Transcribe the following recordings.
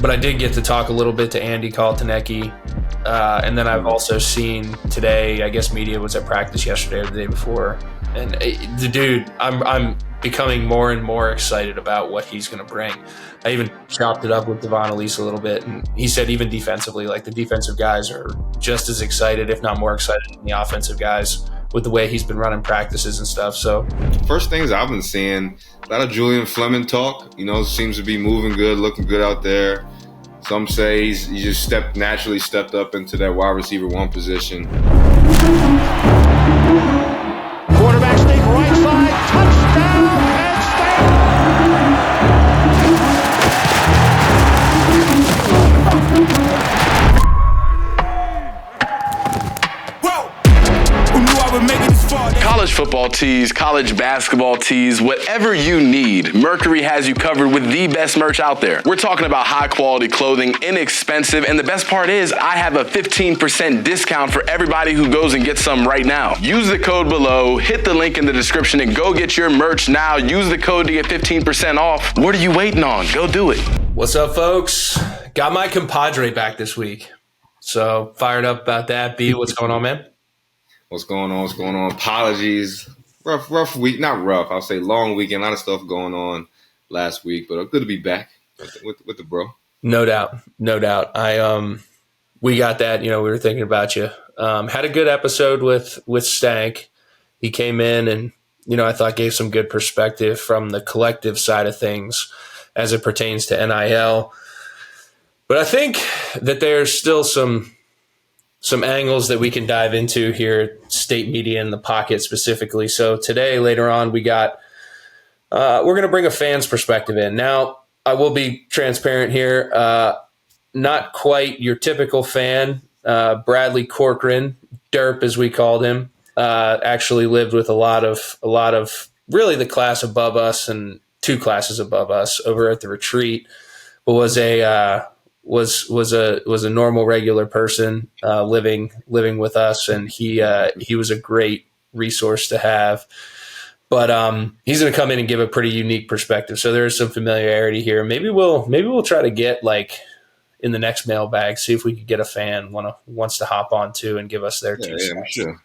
But I did get to talk a little bit to Andy Kotelnicki. And then I've also seen today, I guess media was at practice yesterday or the day before. And the dude, I'm becoming more and more excited about what he's going to bring. I even chopped it up with Devon Elise a little bit. And he said even defensively, like the defensive guys are just as excited, if not more excited than the offensive guys with the way he's been running practices and stuff. So first things I've been seeing, a lot of Julian Fleming talk, seems to be moving good, looking good out there. Some say he just naturally stepped up into that wide receiver one position. Quarterback sneak right side, touchdown, Penn State! College football tees, college basketball tees, whatever you need, Mercury has you covered with the best merch out there. We're talking about high quality clothing, inexpensive, and the best part is I have a 15% discount for everybody who goes and gets some right now. Use the code below, hit the link in the description, and go get your merch now. Use the code to get 15% off. What are you waiting on? Go do it. What's up, folks? Got my compadre back this week. So fired up about that. B, what's going on, man? What's going on? Apologies. Rough week. Not rough. I'll say long weekend. A lot of stuff going on last week, but good to be back with the bro. No doubt. We got that. We were thinking about you. Had a good episode with Stank. He came in and, I thought gave some good perspective from the collective side of things as it pertains to NIL. But I think that there's still some angles that we can dive into here at State Media in the Pocket specifically. So today, later on, we're going to bring a fan's perspective in. Now, I will be transparent here. Not quite your typical fan. Bradley Corcoran, Derp as we called him, actually lived with a lot of really the class above us and two classes above us over at the retreat, but was a normal, regular person living with us, and he was a great resource to have. But he's going to come in and give a pretty unique perspective. So there is some familiarity here. Maybe we'll try to get like in the next mailbag, see if we could get a fan wants to hop on too and give us their 2 cents. Sure.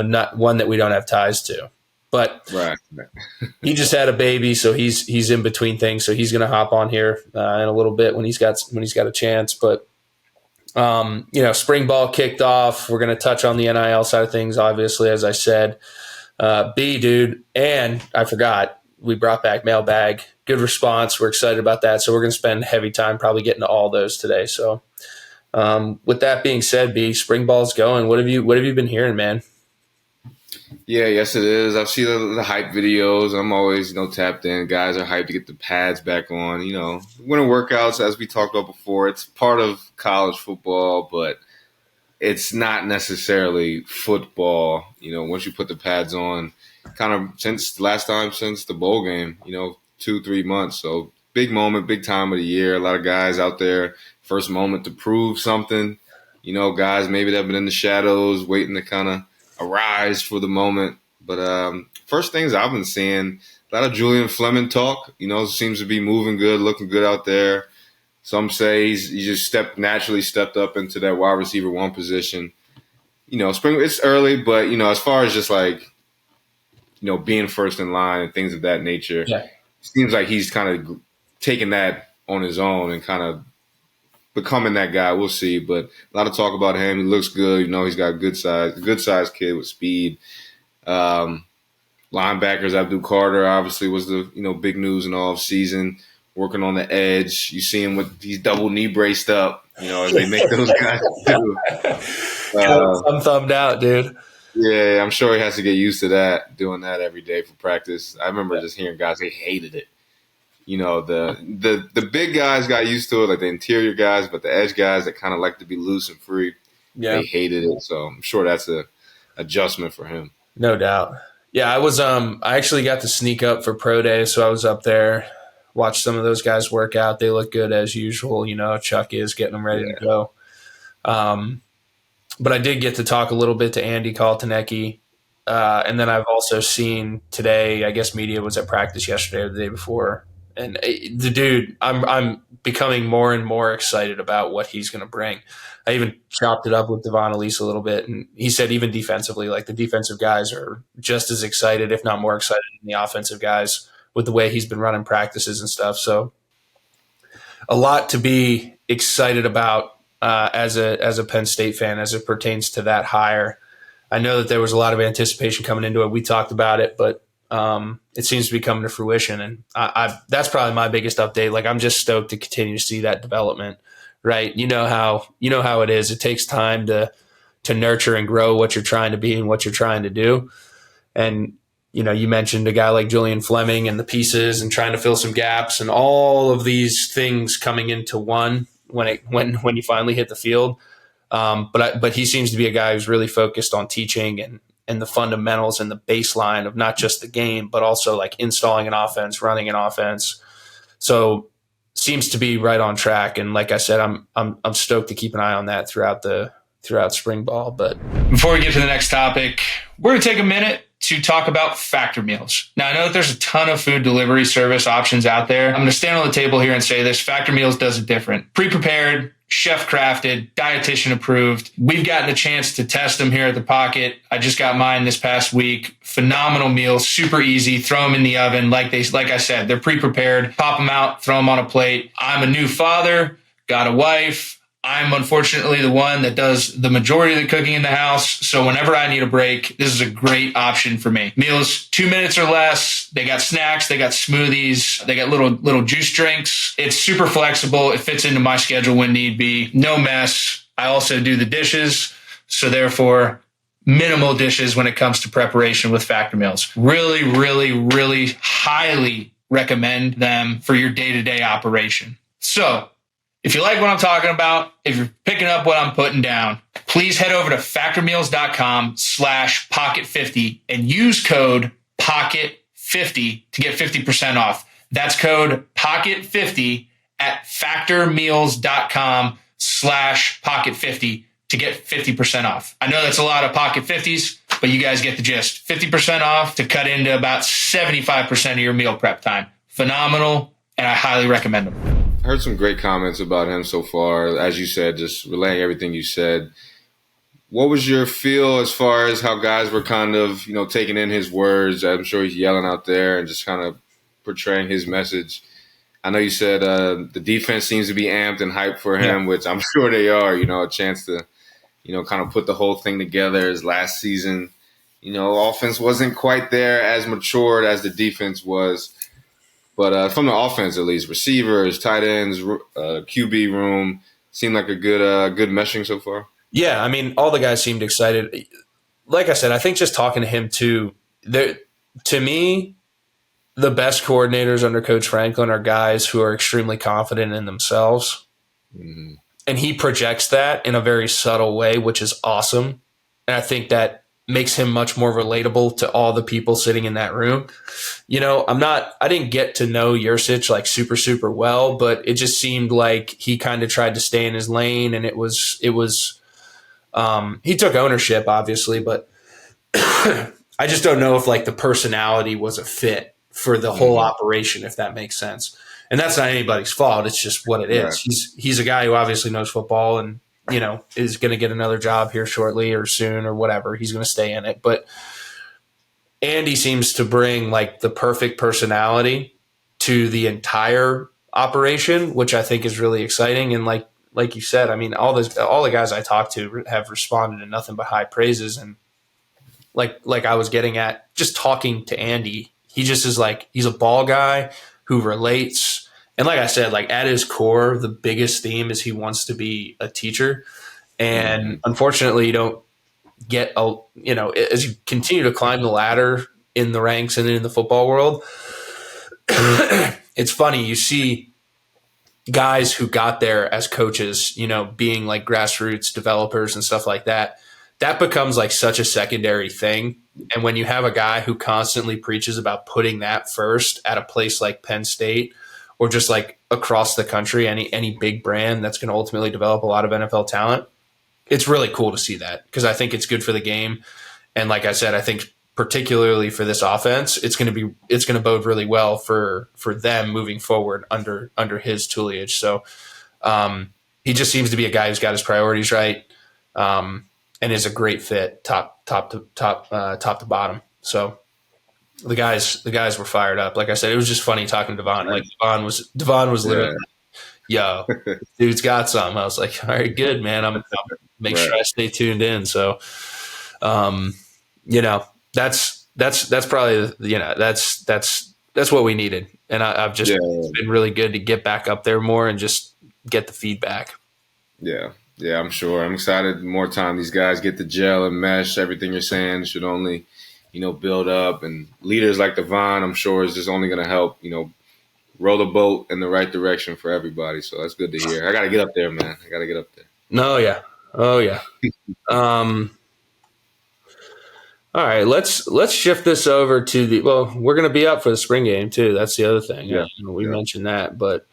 Not one that we don't have ties to. But right. He just had a baby, so he's in between things. So he's going to hop on here in a little bit when he's got a chance. But spring ball kicked off. We're going to touch on the NIL side of things, obviously, as I said. B, dude, and I forgot, we brought back Mailbag. Good response. We're excited about that. So we're going to spend heavy time probably getting to all those today. So with that being said, B, spring ball's going. What have you been hearing, man? Yeah, yes, it is. I've seen the hype videos. I'm always, tapped in. Guys are hyped to get the pads back on. Winter workouts, as we talked about before, it's part of college football, but it's not necessarily football. Once you put the pads on, kind of since the bowl game, 2-3 months. So big moment, big time of the year. A lot of guys out there, first moment to prove something. Guys maybe that have been in the shadows, waiting to kind of arise for the moment. But first things I've been seeing, a lot of Julian Fleming talk, seems to be moving good, looking good out there. Some say he just naturally stepped up into that wide receiver one position. Spring, it's early, but, as far as just like, being first in line and things of that nature, yeah. Seems like he's kind of taking that on his own and kind of becoming that guy. We'll see, but a lot of talk about him. He looks good. He's got a good size kid with speed. Linebackers, Abdul Carter obviously was the big news in all season. Working on the edge, you see him with these double knee braced up. As they make those guys do. I'm thumbed out, dude. Yeah, I'm sure he has to get used to that, doing that every day for practice. I remember just hearing guys, they hated it. The big guys got used to it, like the interior guys, but the edge guys that kind of like to be loose and free, they hated it. So I'm sure that's a adjustment for him. No doubt. Yeah, I was I actually got to sneak up for pro day, so I was up there, watched some of those guys work out. They look good as usual. Chuck is getting them ready to go. But I did get to talk a little bit to Andy Kotelnicki. And then I've also seen today, I guess media was at practice yesterday or the day before. And the dude, I'm becoming more and more excited about what he's going to bring. I even chopped it up with Devon Elise a little bit, and he said even defensively, like the defensive guys are just as excited, if not more excited than the offensive guys with the way he's been running practices and stuff. So a lot to be excited about as a Penn State fan as it pertains to that hire. I know that there was a lot of anticipation coming into it. We talked about it, but it seems to be coming to fruition, and that's probably my biggest update. Like, I'm just stoked to continue to see that development. Right, you know how it is. It takes time to nurture and grow what you're trying to be and what you're trying to do. And you mentioned a guy like Julian Fleming and the pieces and trying to fill some gaps and all of these things coming into one when you finally hit the field. But he seems to be a guy who's really focused on teaching and the fundamentals and the baseline of not just the game, but also like installing an offense, running an offense. So seems to be right on track. And like I said, I'm stoked to keep an eye on that throughout spring ball. But before we get to the next topic, we're going to take a minute to talk about Factor Meals. Now, I know that there's a ton of food delivery service options out there. I'm going to stand on the table here and say this. Factor Meals does it different. Pre-prepared, chef-crafted, dietitian approved. We've gotten a chance to test them here at the Pocket. I just got mine this past week. Phenomenal meals, super easy. Throw them in the oven. Like I said, they're pre-prepared. Pop them out, throw them on a plate. I'm a new father, got a wife. I'm unfortunately the one that does the majority of the cooking in the house. So whenever I need a break, this is a great option for me. Meals, 2 minutes or less. They got snacks. They got smoothies. They got little juice drinks. It's super flexible. It fits into my schedule when need be. No mess. I also do the dishes. So therefore, minimal dishes when it comes to preparation with Factor Meals. Really, really, really highly recommend them for your day-to-day operation. So if you like what I'm talking about, if you're picking up what I'm putting down, please head over to factormeals.com/pocket50 and use code pocket50 to get 50% off. That's code pocket50 at factormeals.com/pocket50 to get 50% off. I know that's a lot of pocket 50s, but you guys get the gist. 50% off to cut into about 75% of your meal prep time. Phenomenal, and I highly recommend them. I heard some great comments about him so far. As you said, just relaying everything you said. What was your feel as far as how guys were kind of, taking in his words? I'm sure he's yelling out there and just kind of portraying his message. I know you said the defense seems to be amped and hyped for him, which I'm sure they are, a chance to, kind of put the whole thing together. As last season, offense wasn't quite there as matured as the defense was. But from the offense, at least, receivers, tight ends, QB room, seemed like a good meshing so far. Yeah, I mean, all the guys seemed excited. Like I said, I think just talking to him too, to me, the best coordinators under Coach Franklin are guys who are extremely confident in themselves. Mm-hmm. And he projects that in a very subtle way, which is awesome. And I think that makes him much more relatable to all the people sitting in that room. I didn't get to know Yurcich like super, super well, but it just seemed like he kind of tried to stay in his lane, and it was he took ownership, obviously, but I just don't know if like the personality was a fit for the whole operation, if that makes sense. And that's not anybody's fault. It's just what it is. Right. He's a guy who obviously knows football and, is going to get another job here shortly or soon or whatever. He's going to stay in it. But Andy seems to bring like the perfect personality to the entire operation, which I think is really exciting. And like you said, I mean, all the guys I talked to have responded to nothing but high praises. And like I was getting at, just talking to Andy, he just is like, he's a ball guy who relates. And like I said, like at his core, the biggest theme is he wants to be a teacher. And unfortunately, you don't get as you continue to climb the ladder in the ranks and in the football world, it's funny. You see guys who got there as coaches, being like grassroots developers and stuff like that. That becomes like such a secondary thing. And when you have a guy who constantly preaches about putting that first at a place like Penn State, or just like across the country, any big brand that's going to ultimately develop a lot of NFL talent, it's really cool to see that because I think it's good for the game. And like I said, I think particularly for this offense, it's going to bode really well for them moving forward under his tutelage. So he just seems to be a guy who's got his priorities right, and is a great fit top to bottom. So the guys were fired up. Like I said, it was just funny talking to Devon. Like Devon was literally, yo, dude's got something. I was like, all right, good, man. I'm make sure I stay tuned in. So, that's probably, that's what we needed. And I've just, it's been really good to get back up there more and just get the feedback. Yeah. Yeah, I'm sure. I'm excited. More time these guys get to gel and mesh. Everything you're saying should only, build up. And leaders like Devon, I'm sure, is just only going to help, row the boat in the right direction for everybody. So that's good to hear. I got to get up there, man. I got to get up there. No, yeah. Oh, yeah. All right, let's shift this over to we're going to be up for the spring game too. That's the other thing. Yeah, we mentioned that, but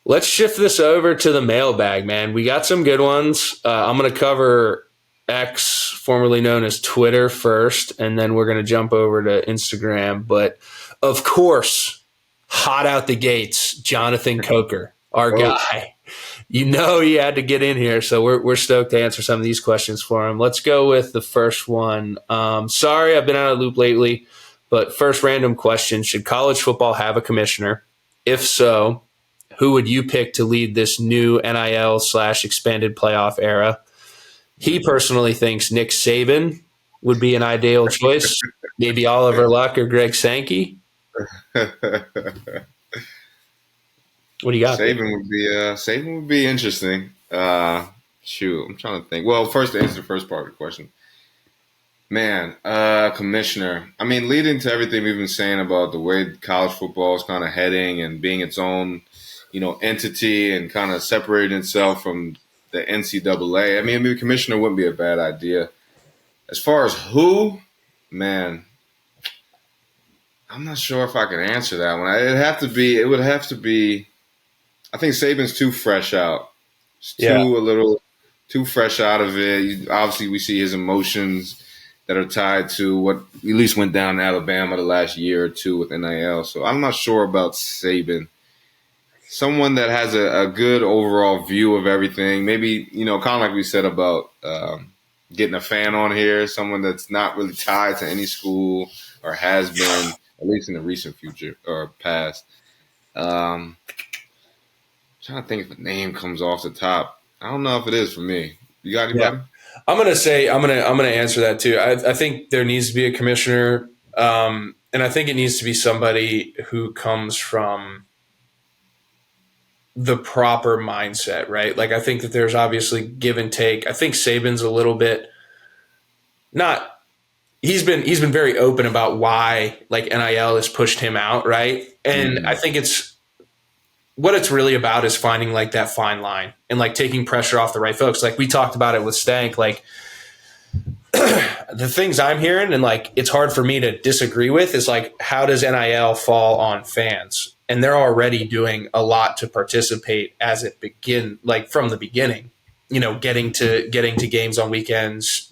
let's shift this over to the mailbag, man. We got some good ones. I'm going to cover X, formerly known as Twitter, first, and then we're going to jump over to Instagram. But of course, hot out the gates, Jonathan Coker, our guy. He had to get in here, so we're stoked to answer some of these questions for him. Let's go with the first one. Sorry, I've been out of the loop lately, but first random question: should college football have a commissioner? If so, who would you pick to lead this new NIL/expanded playoff era? He personally thinks Nick Saban would be an ideal choice. Maybe Oliver Luck or Greg Sankey. What do you got? Saban would be interesting. Shoot, I'm trying to think. Well, first to answer the first part of the question. Man, commissioner. I mean, leading to everything we've been saying about the way college football is kind of heading and being its own, entity and kind of separating itself from the NCAA. I mean, the commissioner wouldn't be a bad idea. As far as who, man, I'm not sure if I can answer that one. It would have to be. I think Saban's too fresh out. A little too fresh out of it. Obviously, we see his emotions that are tied to what at least went down in Alabama the last year or two with NIL. So I'm not sure about Saban. Someone that has a good overall view of everything. Maybe, kind of like we said about getting a fan on here, someone that's not really tied to any school or has been, at least in the recent future or past. Trying to think if a name comes off the top. I don't know if it is for me. You got anybody? Yeah. I'm gonna answer that too. I think there needs to be a commissioner, and I think it needs to be somebody who comes from the proper mindset, right? Like, I think that there's obviously give and take. I think Saban's a little bit not. He's been very open about why like NIL has pushed him out, right? And I think what it's really about is finding like that fine line and like taking pressure off the right folks. Like we talked about it with Stank, like the things I'm hearing and like it's hard for me to disagree with is like, how does NIL fall on fans? And they're already doing a lot to participate as it like from the beginning, getting to games on weekends,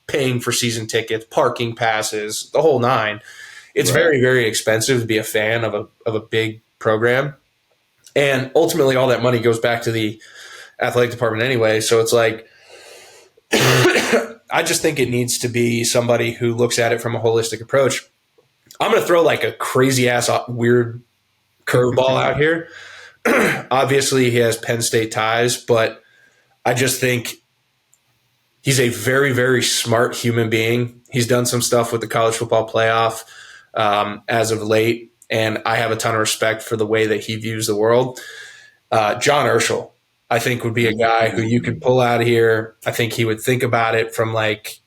paying for season tickets, parking passes, the whole nine. It's very, very expensive to be a fan of a big program. And ultimately, all that money goes back to the athletic department anyway. So it's like, I just think it needs to be somebody who looks at it from a holistic approach. I'm going to throw like a crazy ass weird curveball out here. Obviously, he has Penn State ties, but I just think he's a very, very smart human being. He's done some stuff with the college football playoff as of late. And I have a ton of respect for the way that he views the world. John Urschel, I think, would be a guy who you could pull out of here. I think he would think about it from like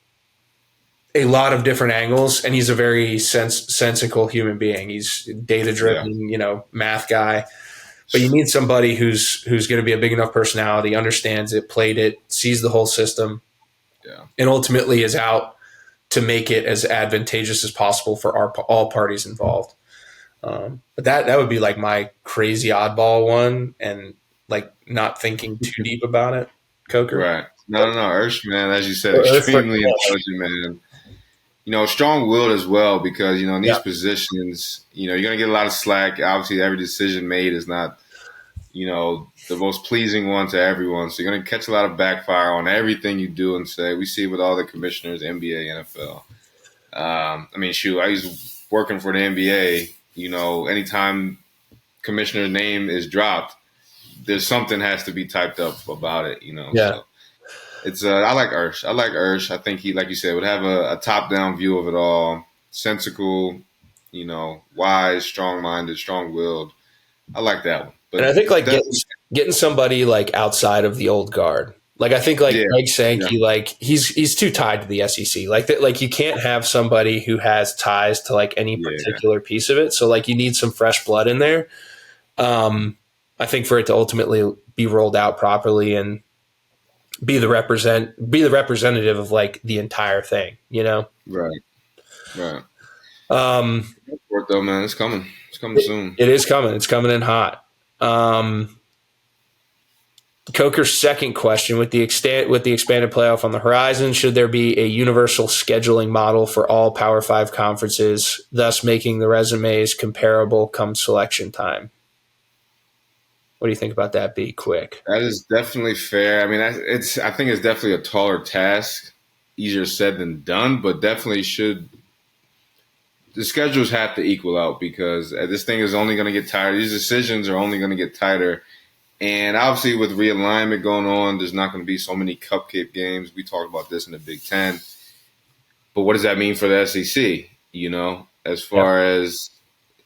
a lot of different angles. And he's a very sensical human being. He's data-driven, math guy. But you need somebody who's going to be a big enough personality, understands it, played it, sees the whole system, and ultimately is out to make it as advantageous as possible for all parties involved. But that would be like my crazy oddball one, and like not thinking too deep about it. Coker, right? No, Ursch, man, as you said, extremely intelligent man. strong-willed as well, because, in these positions, you're going to get a lot of slack. Obviously, every decision made is not, the most pleasing one to everyone. So you're going to catch a lot of backfire on everything you do and say. We see it with all the commissioners, NBA, NFL. I was working for the NBA. Anytime commissioner's name is dropped, there's something has to be typed up about it, Yeah. So it's I like Ursh. I think he, like you said, would have a top-down view of it all. Sensical, wise, strong-minded, strong-willed. I like that one. But and I think getting somebody like outside of the old guard. Like I think Greg Sankey, like he's too tied to the SEC. Like you can't have somebody who has ties to like any particular piece of it. So like you need some fresh blood in there. I think for it to ultimately be rolled out properly and be the representative of like the entire thing, Right. Work though, man. It's coming. It's coming soon. It is coming. It's coming in hot. Coker's second question: with the expanded playoff on the horizon, should there be a universal scheduling model for all Power 5 conferences, thus making the resumes comparable come selection time? What do you think about that? Be quick. That is definitely fair. I mean, I think it's definitely a taller task, easier said than done, but definitely should. The schedules have to equal out, because this thing is only going to get tighter. These decisions are only going to get tighter. And obviously with realignment going on, there's not going to be so many cupcake games. We talked about this in the Big Ten. But what does that mean for the SEC? As far as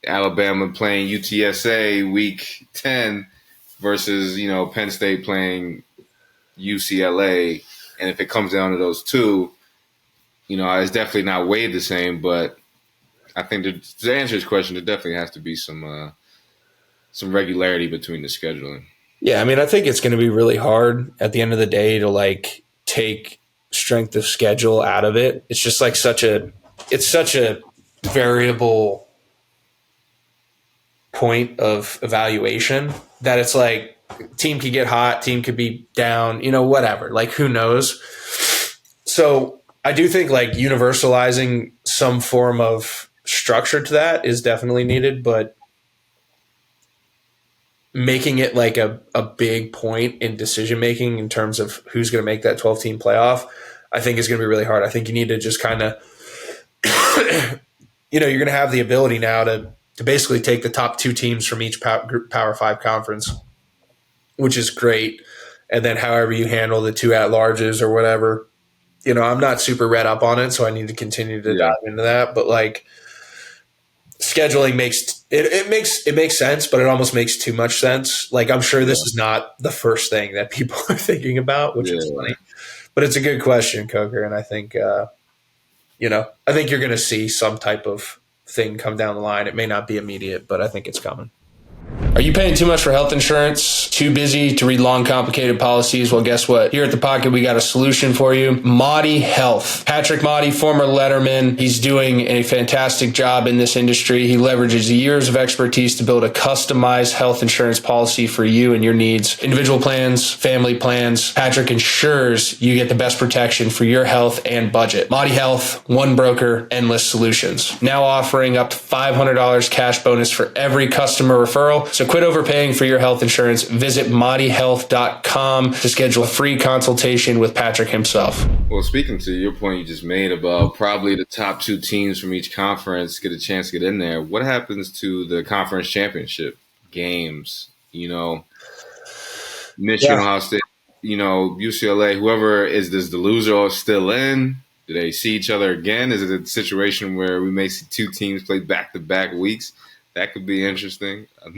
Alabama playing UTSA week 10 versus, Penn State playing UCLA. And if it comes down to those two, it's definitely not weighed the same, but I think to answer his question, there definitely has to be some regularity between the scheduling. Yeah, I mean, I think it's going to be really hard at the end of the day to like take strength of schedule out of it. It's just like such a variable point of evaluation that it's like team could get hot, team could be down, whatever. Like who knows? So I do think like universalizing some form of structure to that is definitely needed, but making it like a big point in decision making in terms of who's going to make that 12-team playoff, I think is going to be really hard. I think you need to just kind of, you're going to have the ability now to basically take the top 2 teams from each Power 5 conference, which is great. And then however you handle the 2 at-larges or whatever, I'm not super read up on it, so I need to continue to dive into that. But like scheduling makes sense, but it almost makes too much sense. Like I'm sure this is not the first thing that people are thinking about, which is funny. But it's a good question, Coker, and I think I think you're going to see some type of thing come down the line. It may not be immediate, but I think it's coming. Are you paying too much for health insurance? Too busy to read long, complicated policies? Well, guess what? Here at The Pocket, we got a solution for you. Motti Health. Patrick Motti, former Letterman. He's doing a fantastic job in this industry. He leverages years of expertise to build a customized health insurance policy for you and your needs. Individual plans, family plans. Patrick ensures you get the best protection for your health and budget. Motti Health, one broker, endless solutions. Now offering up to $500 cash bonus for every customer referral. So quit overpaying for your health insurance. Visit MottiHealth.com to schedule a free consultation with Patrick himself. Well, speaking to your point you just made about probably the top 2 teams from each conference get a chance to get in there, what happens to the conference championship games? Michigan, Ohio State, UCLA, whoever does the loser still in? Do they see each other again? Is it a situation where we may see 2 teams play back-to-back weeks? That could be interesting. Or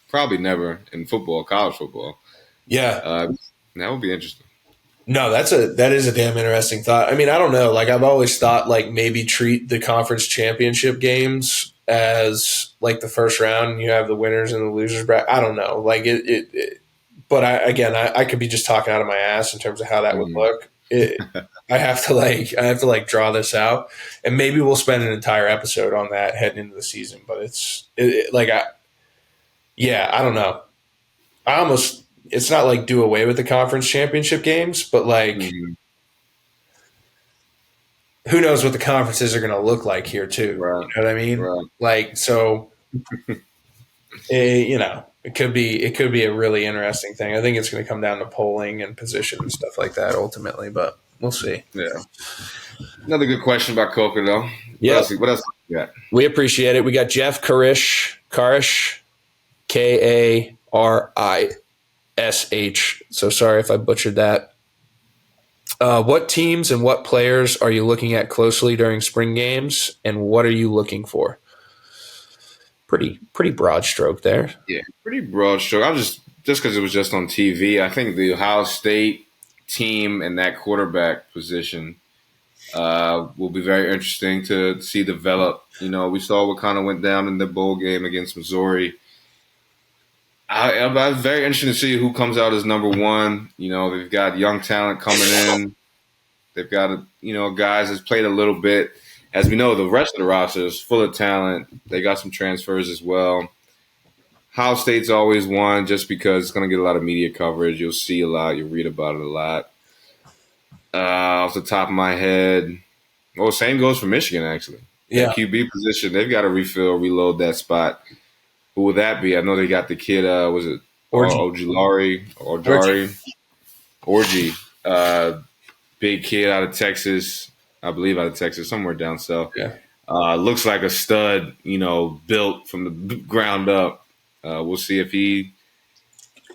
probably never in football, college football. Yeah. That would be interesting. No, that is a damn interesting thought. I mean, I don't know. Like I've always thought like maybe treat the conference championship games as like the first round and you have the winners and the losers bracket. I don't know. Like but I could be just talking out of my ass in terms of how that would look. I have to draw this out, and maybe we'll spend an entire episode on that heading into the season. But I don't know. It's not like do away with the conference championship games, but like who knows what the conferences are going to look like here too. Right. You know what I mean? Right. Like, so, it could be a really interesting thing. I think it's going to come down to polling and position and stuff like that ultimately, but we'll see. Yeah. Another good question about Coker, though. Yeah. What else we got? We appreciate it. We got Jeff Karish, Karish. So sorry if I butchered that. What teams and what players are you looking at closely during spring games, and what are you looking for? Pretty broad stroke there. Yeah, pretty broad stroke. I was just because it was just on TV. I think the Ohio State team and that quarterback position will be very interesting to see develop. You know, we saw what kind of went down in the bowl game against Missouri. I'm very interested to see who comes out as number one. You know, they've got young talent coming in. They've got, guys that's played a little bit. As we know, the rest of the roster is full of talent. They got some transfers as well. Ohio State's always one just because it's going to get a lot of media coverage. You'll see a lot. You'll read about it a lot. Off the top of my head, well, same goes for Michigan, actually. Yeah. The QB position, they've got to reload that spot. Who would that be? I know they got the kid, was it Ojulari? Orji. Big kid out of Texas. I believe out of Texas, somewhere down south. Yeah. Looks like a stud, built from the ground up. We'll see if he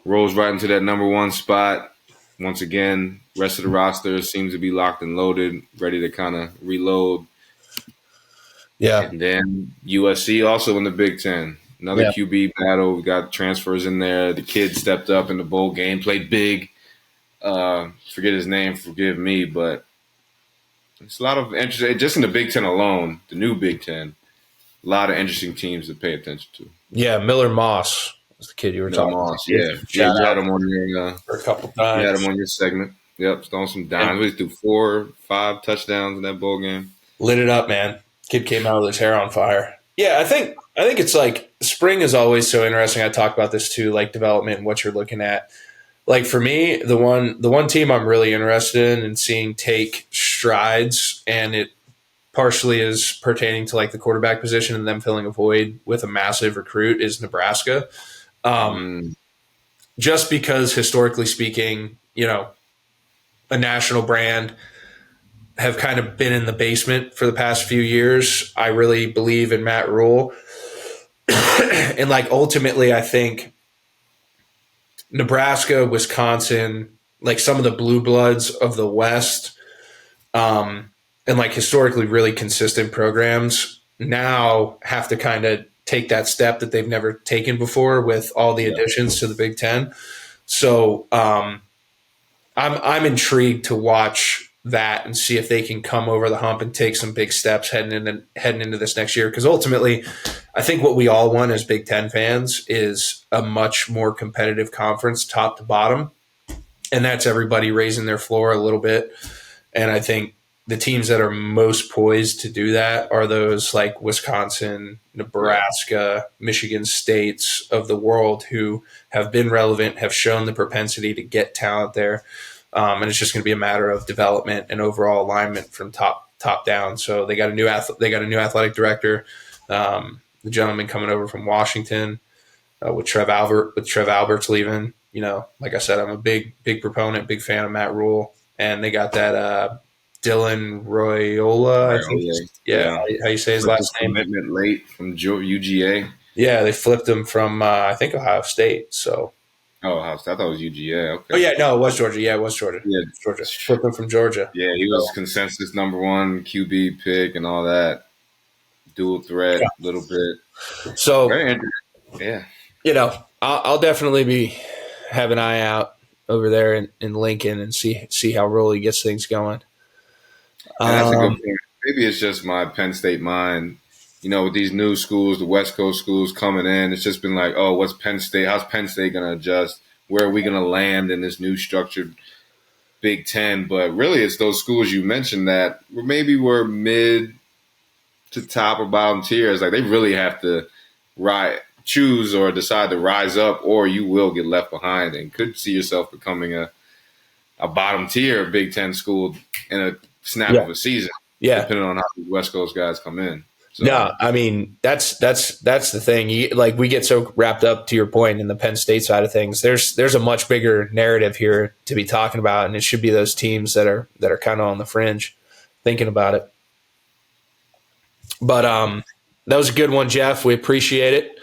rolls right into that number one spot. Once again, rest of the roster seems to be locked and loaded, ready to kind of reload. Yeah. And then USC also in the Big Ten. Another QB battle. We got transfers in there. The kid stepped up in the bowl game, played big. Forget his name, forgive me, but it's a lot of interesting. Just in the Big Ten alone, the new Big Ten, a lot of interesting teams to pay attention to. Yeah, Miller Moss was the kid you were talking about. Yeah, you had him on your for a couple times. You had him on your segment. Yep, throwing some dimes. He threw 4 or 5 touchdowns in that bowl game. Lit it up, man. Kid came out with his hair on fire. Yeah, I think it's like spring is always so interesting. I talk about this too, like development and what you're looking at. Like for me, the one team I'm really interested in and seeing take strides, and it partially is pertaining to like the quarterback position and them filling a void with a massive recruit, is Nebraska. Just because historically speaking, a national brand, have kind of been in the basement for the past few years. I really believe in Matt Rule. And like ultimately I think Nebraska, Wisconsin, like some of the blue bloods of the West, and like historically really consistent programs now have to kind of take that step that they've never taken before with all the additions to the Big Ten. So I'm intrigued to watch that and see if they can come over the hump and take some big steps heading into this next year. Because ultimately, I think what we all want as Big Ten fans is a much more competitive conference, top to bottom, and that's everybody raising their floor a little bit. And I think the teams that are most poised to do that are those like Wisconsin, Nebraska, Michigan States of the world who have been relevant, have shown the propensity to get talent there. And it's just going to be a matter of development and overall alignment from top down. So they got a new athletic director, the gentleman coming over from Washington, with Trev Alberts leaving. Like I said, I'm a big proponent, big fan of Matt Rule, and they got that Dylan Royola. I think, how you say his last name? Commitment late from UGA. Yeah, they flipped him from I think Ohio State. So. Oh, I thought it was UGA. Okay. Oh, yeah, no, it was Georgia. Yeah, it was Georgia. Yeah, Georgia. Flipped him from Georgia. Yeah, he was consensus number 1 QB pick and all that. Dual threat, a little bit. So, very interesting. Yeah. I'll definitely be have an eye out over there in Lincoln and see how Rolly gets things going. And that's a good point. Maybe it's just my Penn State mind. With these new schools, the West Coast schools coming in, it's just been like, oh, what's Penn State? How's Penn State going to adjust? Where are we going to land in this new structured Big Ten? But really, it's those schools you mentioned that maybe were mid to top or bottom tiers. Like they really have to choose or decide to rise up, or you will get left behind and could see yourself becoming a bottom tier Big Ten school in a snap of a season. depending on how the West Coast guys come in. So. No, I mean that's the thing. We get so wrapped up, to your point, in the Penn State side of things. There's a much bigger narrative here to be talking about, and it should be those teams that are kind of on the fringe, thinking about it. But that was a good one, Jeff. We appreciate it.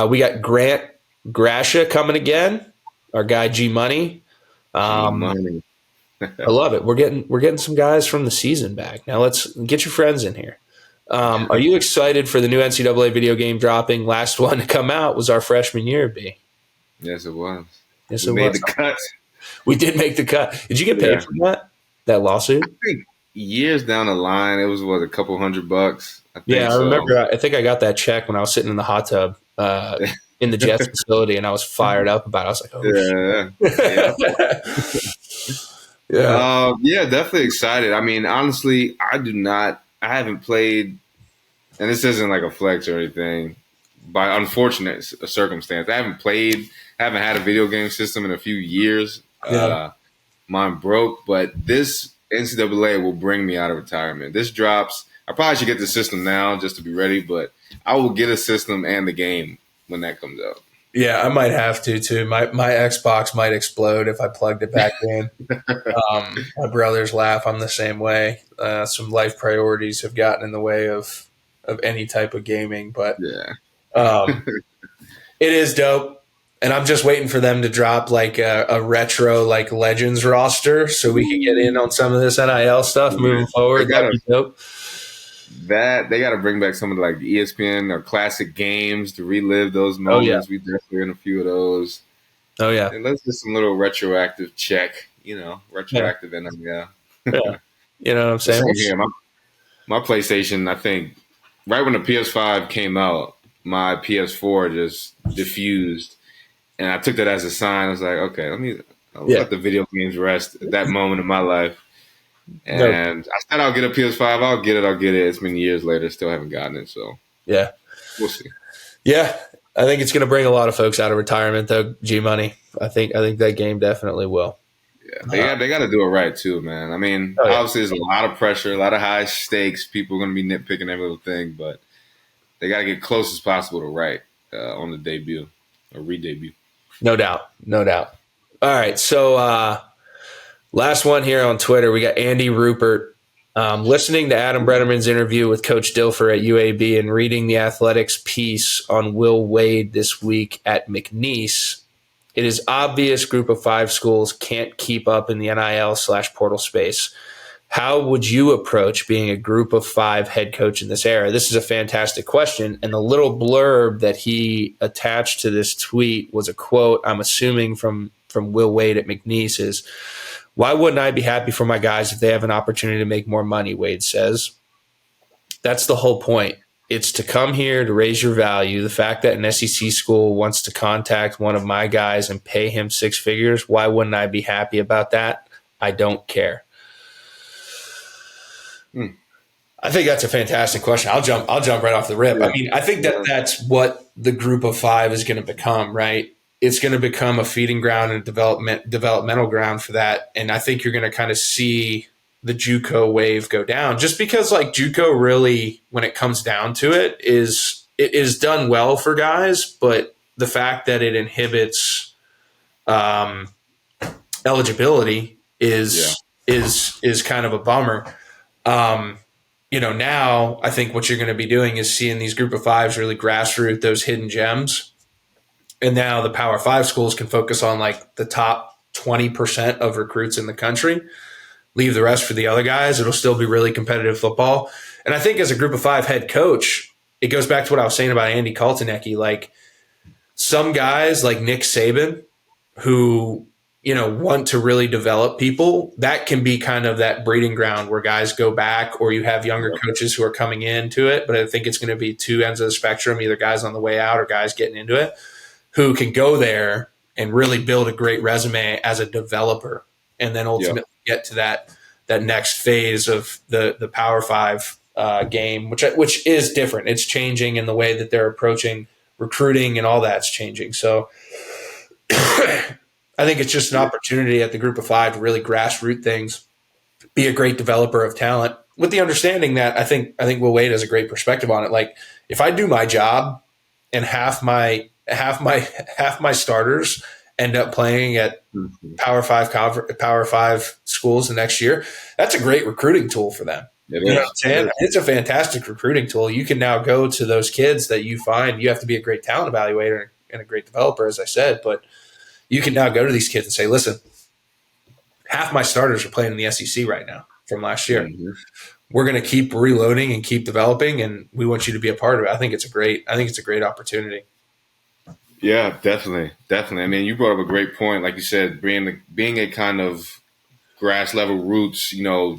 We got Grant Grasha coming again. Our guy G Money. Money. I love it. We're getting some guys from the season back. Now let's get your friends in here. Are you excited for the new NCAA video game dropping? Last one to come out was our freshman year, B. Yes, it was. Yes, we made the cut. We did make the cut. Did you get paid for that lawsuit? I think years down the line, it was, a couple $100. I remember. I think I got that check when I was sitting in the hot tub in the Jets facility, and I was fired up about it. I was like, oh, yeah, definitely excited. I mean, honestly, I haven't played, and this isn't like a flex or anything, by unfortunate circumstance. I haven't had a video game system in a few years. Mine broke, but this NCAA will bring me out of retirement. This drops. I probably should get the system now just to be ready, but I will get a system and the game when that comes out. Yeah, I might have to too. My Xbox might explode if I plugged it back in. My brothers laugh. I'm the same way. Some life priorities have gotten in the way of any type of gaming, but it is dope. And I'm just waiting for them to drop like a retro like Legends roster so we can get in on some of this NIL stuff moving forward. That'd be dope. They got to bring back some of the ESPN or classic games to relive those moments. We definitely in a few of those. Oh yeah, and let's get some little retroactive check. Retroactive NIL. Yeah. You know what I'm saying? Here, my PlayStation. I think right when the PS5 came out, my PS4 just diffused, and I took that as a sign. I was like, okay, I'll let the video games rest at that moment in my life. And I said I'll get a PS5. I'll get it. It's been years later. Still haven't gotten it. So yeah, we'll see. Yeah, I think it's going to bring a lot of folks out of retirement, though. G Money. I think that game definitely will. Yeah, they got to do it right too, man. I mean, obviously there's a lot of pressure, a lot of high stakes. People are going to be nitpicking every little thing, but they got to get close as possible to right on the debut or re-debut. No doubt. All right, so. Last one here on Twitter, we got Andy Rupert. Listening to Adam Brenneman's interview with Coach Dilfer at UAB and reading the Athletics piece on Will Wade this week at McNeese, it is obvious Group of 5 schools can't keep up in the NIL/portal space. How would you approach being a Group of 5 head coach in this era? This is a fantastic question, and the little blurb that he attached to this tweet was a quote, I'm assuming from Will Wade at McNeese, is, "Why wouldn't I be happy for my guys if they have an opportunity to make more money?" Wade says. That's the whole point. It's to come here to raise your value. The fact that an SEC school wants to contact one of my guys and pay him 6 figures, why wouldn't I be happy about that? I don't care. I think that's a fantastic question. I'll jump right off the rip. I mean, I think that's what the Group of 5 is going to become, right? It's going to become a feeding ground and developmental ground for that. And I think you're going to kind of see the JUCO wave go down just because JUCO really, when it comes down to it is done well for guys, but the fact that it inhibits eligibility is kind of a bummer. Now I think what you're going to be doing is seeing these Group of 5s really grassroots those hidden gems. And now the Power 5 schools can focus on the top 20% of recruits in the country, leave the rest for the other guys. It'll still be really competitive football. And I think as a Group of 5 head coach, it goes back to what I was saying about Andy Kotelnicki. Some guys like Nick Saban who, want to really develop people, that can be kind of that breeding ground where guys go back, or you have younger coaches who are coming into it. But I think it's going to be 2 ends of the spectrum, either guys on the way out or guys getting into it, who can go there and really build a great resume as a developer, and then ultimately get to that next phase of the Power 5 game, which is different. It's changing in the way that they're approaching recruiting, and all that's changing. So I think it's just an opportunity at the Group of 5 to really grassroots things, be a great developer of talent. with the understanding that I think Will Wade has a great perspective on it. Like, if I do my job and half my starters end up playing at Power Five schools the next year, that's a great recruiting tool for them. You know what I'm saying? It's a fantastic recruiting tool. You can now go to those kids that you find. You have to be a great talent evaluator and a great developer, as I said, but you can now go to these kids and say, listen, half my starters are playing in the SEC right now from last year. Mm-hmm. We're going to keep reloading and keep developing, and we want you to be a part of it. I think it's a great opportunity. Yeah, definitely. I mean, you brought up a great point. Like you said, being a kind of grass level roots,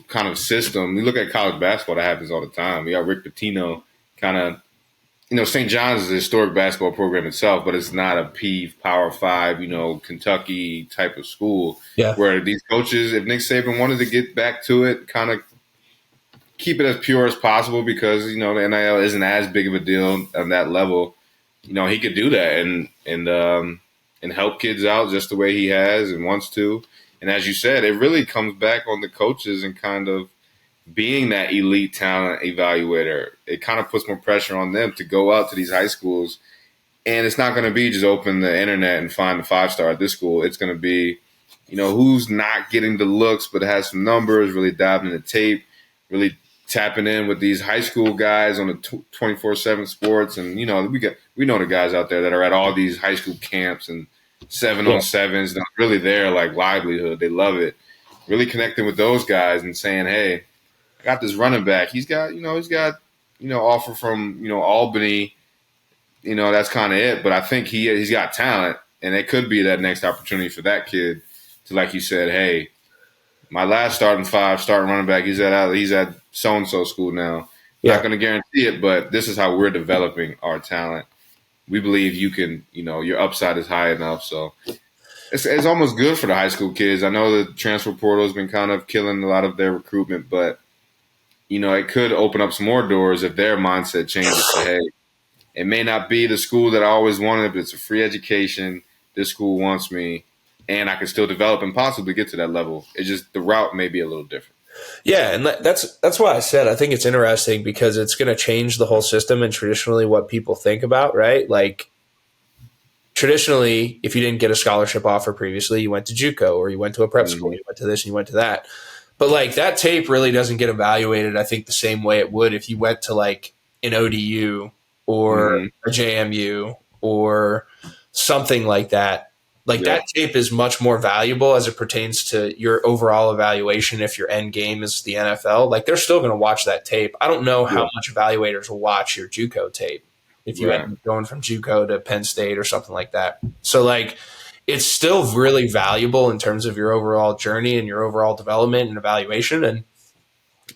kind of system. We look at college basketball, that happens all the time. We got Rick Pitino, kind of, St. John's is a historic basketball program itself, but it's not a Power 5, Kentucky type of school. Yeah. Where these coaches, if Nick Saban wanted to get back to it, kind of keep it as pure as possible, because, the NIL isn't as big of a deal on that level. He could do that and help kids out just the way he has and wants to. And as you said, it really comes back on the coaches and kind of being that elite talent evaluator. It kind of puts more pressure on them to go out to these high schools. And it's not going to be just open the internet and find a 5-star at this school. It's going to be, who's not getting the looks but has some numbers, really diving into tape, really tapping in with these high school guys on the 24/7 sports. And, we know the guys out there that are at all these high school camps and 7-on-7s, they're really there, like livelihood. They love it. Really connecting with those guys and saying, hey, I got this running back. He's got offer from, Albany. That's kind of it. But I think he's got talent, and it could be that next opportunity for that kid to, like you said, hey, my last starting running back, he's at so-and-so school now. Yeah. Not going to guarantee it, but this is how we're developing our talent. We believe you can, your upside is high enough. So it's almost good for the high school kids. I know the transfer portal has been kind of killing a lot of their recruitment, but, it could open up some more doors if their mindset changes to, hey, it may not be the school that I always wanted, but it's a free education. This school wants me, and I can still develop and possibly get to that level. It's just the route may be a little different. Yeah, and that's why I said I think it's interesting, because it's going to change the whole system and traditionally what people think about, right? Like, traditionally, if you didn't get a scholarship offer previously, you went to JUCO or you went to a prep school, you went to this and you went to that. But, like, that tape really doesn't get evaluated, I think, the same way it would if you went to, like, an ODU or a JMU or something like that. Like, that tape is much more valuable as it pertains to your overall evaluation if your end game is the NFL. Like, they're still going to watch that tape. I don't know how much evaluators will watch your JUCO tape if you end up going from JUCO to Penn State or something like that. So, like, it's still really valuable in terms of your overall journey and your overall development and evaluation. And,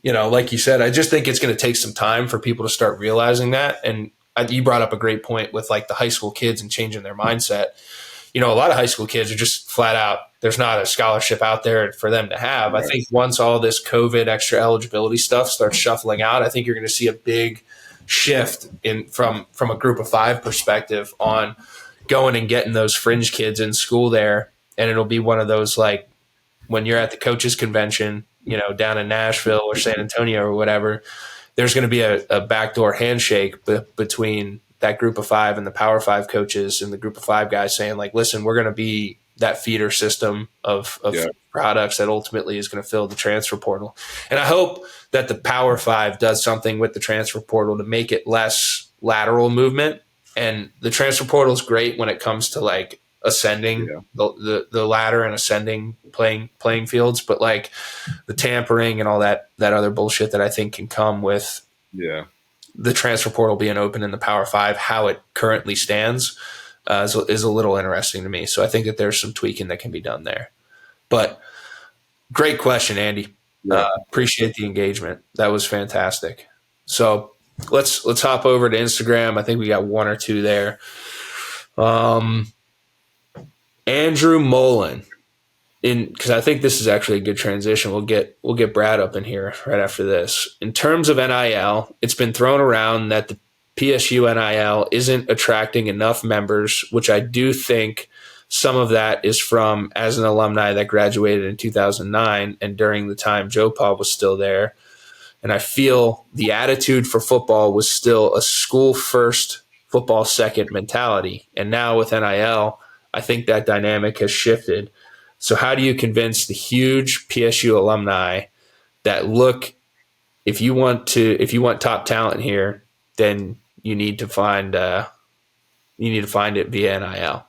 like you said, I just think it's going to take some time for people to start realizing that. And you brought up a great point with, like, the high school kids and changing their mindset. A lot of high school kids are just flat out, there's not a scholarship out there for them to have. Right. I think once all this COVID extra eligibility stuff starts shuffling out, I think you're going to see a big shift from a group of 5 perspective on going and getting those fringe kids in school there. And it'll be one of those, like, when you're at the coaches convention, down in Nashville or San Antonio or whatever, there's going to be a backdoor handshake between that group of 5 and the Power 5 coaches and the group of 5 guys saying, like, listen, we're going to be that feeder system of products that ultimately is going to fill the transfer portal. And I hope that the Power 5 does something with the transfer portal to make it less lateral movement. And the transfer portal is great when it comes to, like, ascending the ladder and ascending playing fields, but, like, the tampering and all that other bullshit that I think can come with the transfer portal being open in the Power 5, how it currently stands, is a little interesting to me. So I think that there's some tweaking that can be done there. But great question, Andy. Appreciate the engagement. That was fantastic. So let's hop over to Instagram. I think we got 1 or 2 there. Andrew Mullen, because I think this is actually a good transition. We'll get Brad up in here right after this. In terms of NIL, it's been thrown around that the PSU NIL isn't attracting enough members, which I do think some of that is from, as an alumni that graduated in 2009 and during the time Joe Paul was still there, And I feel the attitude for football was still a school first, football second mentality. And now with NIL, I think that dynamic has shifted. So how do you convince the huge PSU alumni that, look, if you want top talent here, then you need to find it via NIL?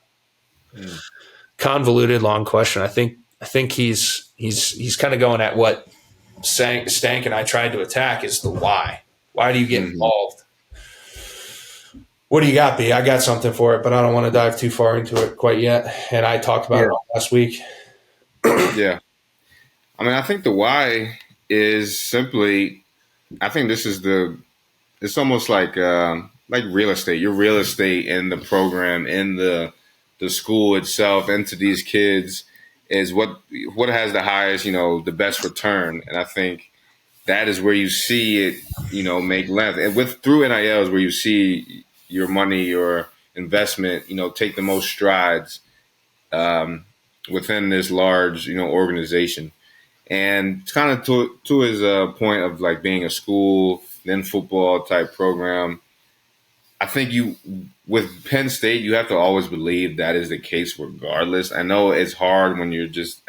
Convoluted, long question. I think he's kind of going at what Stank and I tried to attack, is the why. Why do you get involved? What do you got, B? I got something for it, but I don't want to dive too far into it quite yet. And I talked about it last week. Yeah. I mean, I think the why is simply, I think this is it's almost like real estate. Your real estate in the program, in the school itself, into these kids is what has the highest, the best return. And I think that is where you see it, make length. And through NIL is where you see your money, your investment, take the most strides within this large, organization. And it's kind of to his point of like being a school, then football type program. I think with Penn State, you have to always believe that is the case regardless. I know it's hard when you're just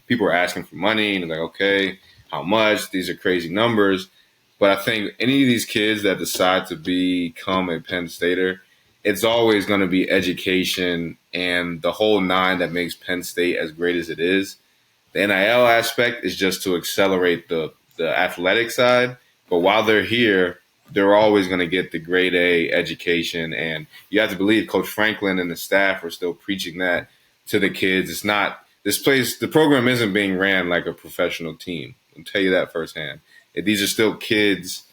people are asking for money and they're like, okay, how much? These are crazy numbers. But I think any of these kids that decide to become a Penn Stater, it's always going to be education and the whole nine that makes Penn State as great as it is. The NIL aspect is just to accelerate the athletic side. But while they're here, they're always going to get the grade A education. And you have to believe Coach Franklin and the staff are still preaching that to the kids. It's not the program isn't being ran like a professional team. I'll tell you that firsthand. These are still kids,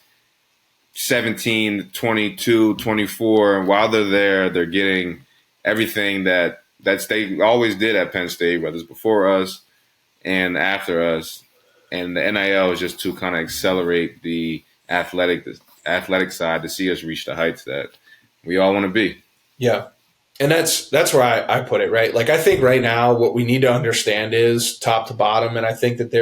17, 22, 24. And while they're there, they're getting everything that they always did at Penn State, whether it's before us and after us. And the NIL is just to kind of accelerate the athletic side to see us reach the heights that we all want to be. Yeah. And that's where I put it, right? Like, I think right now what we need to understand is top to bottom. And I think that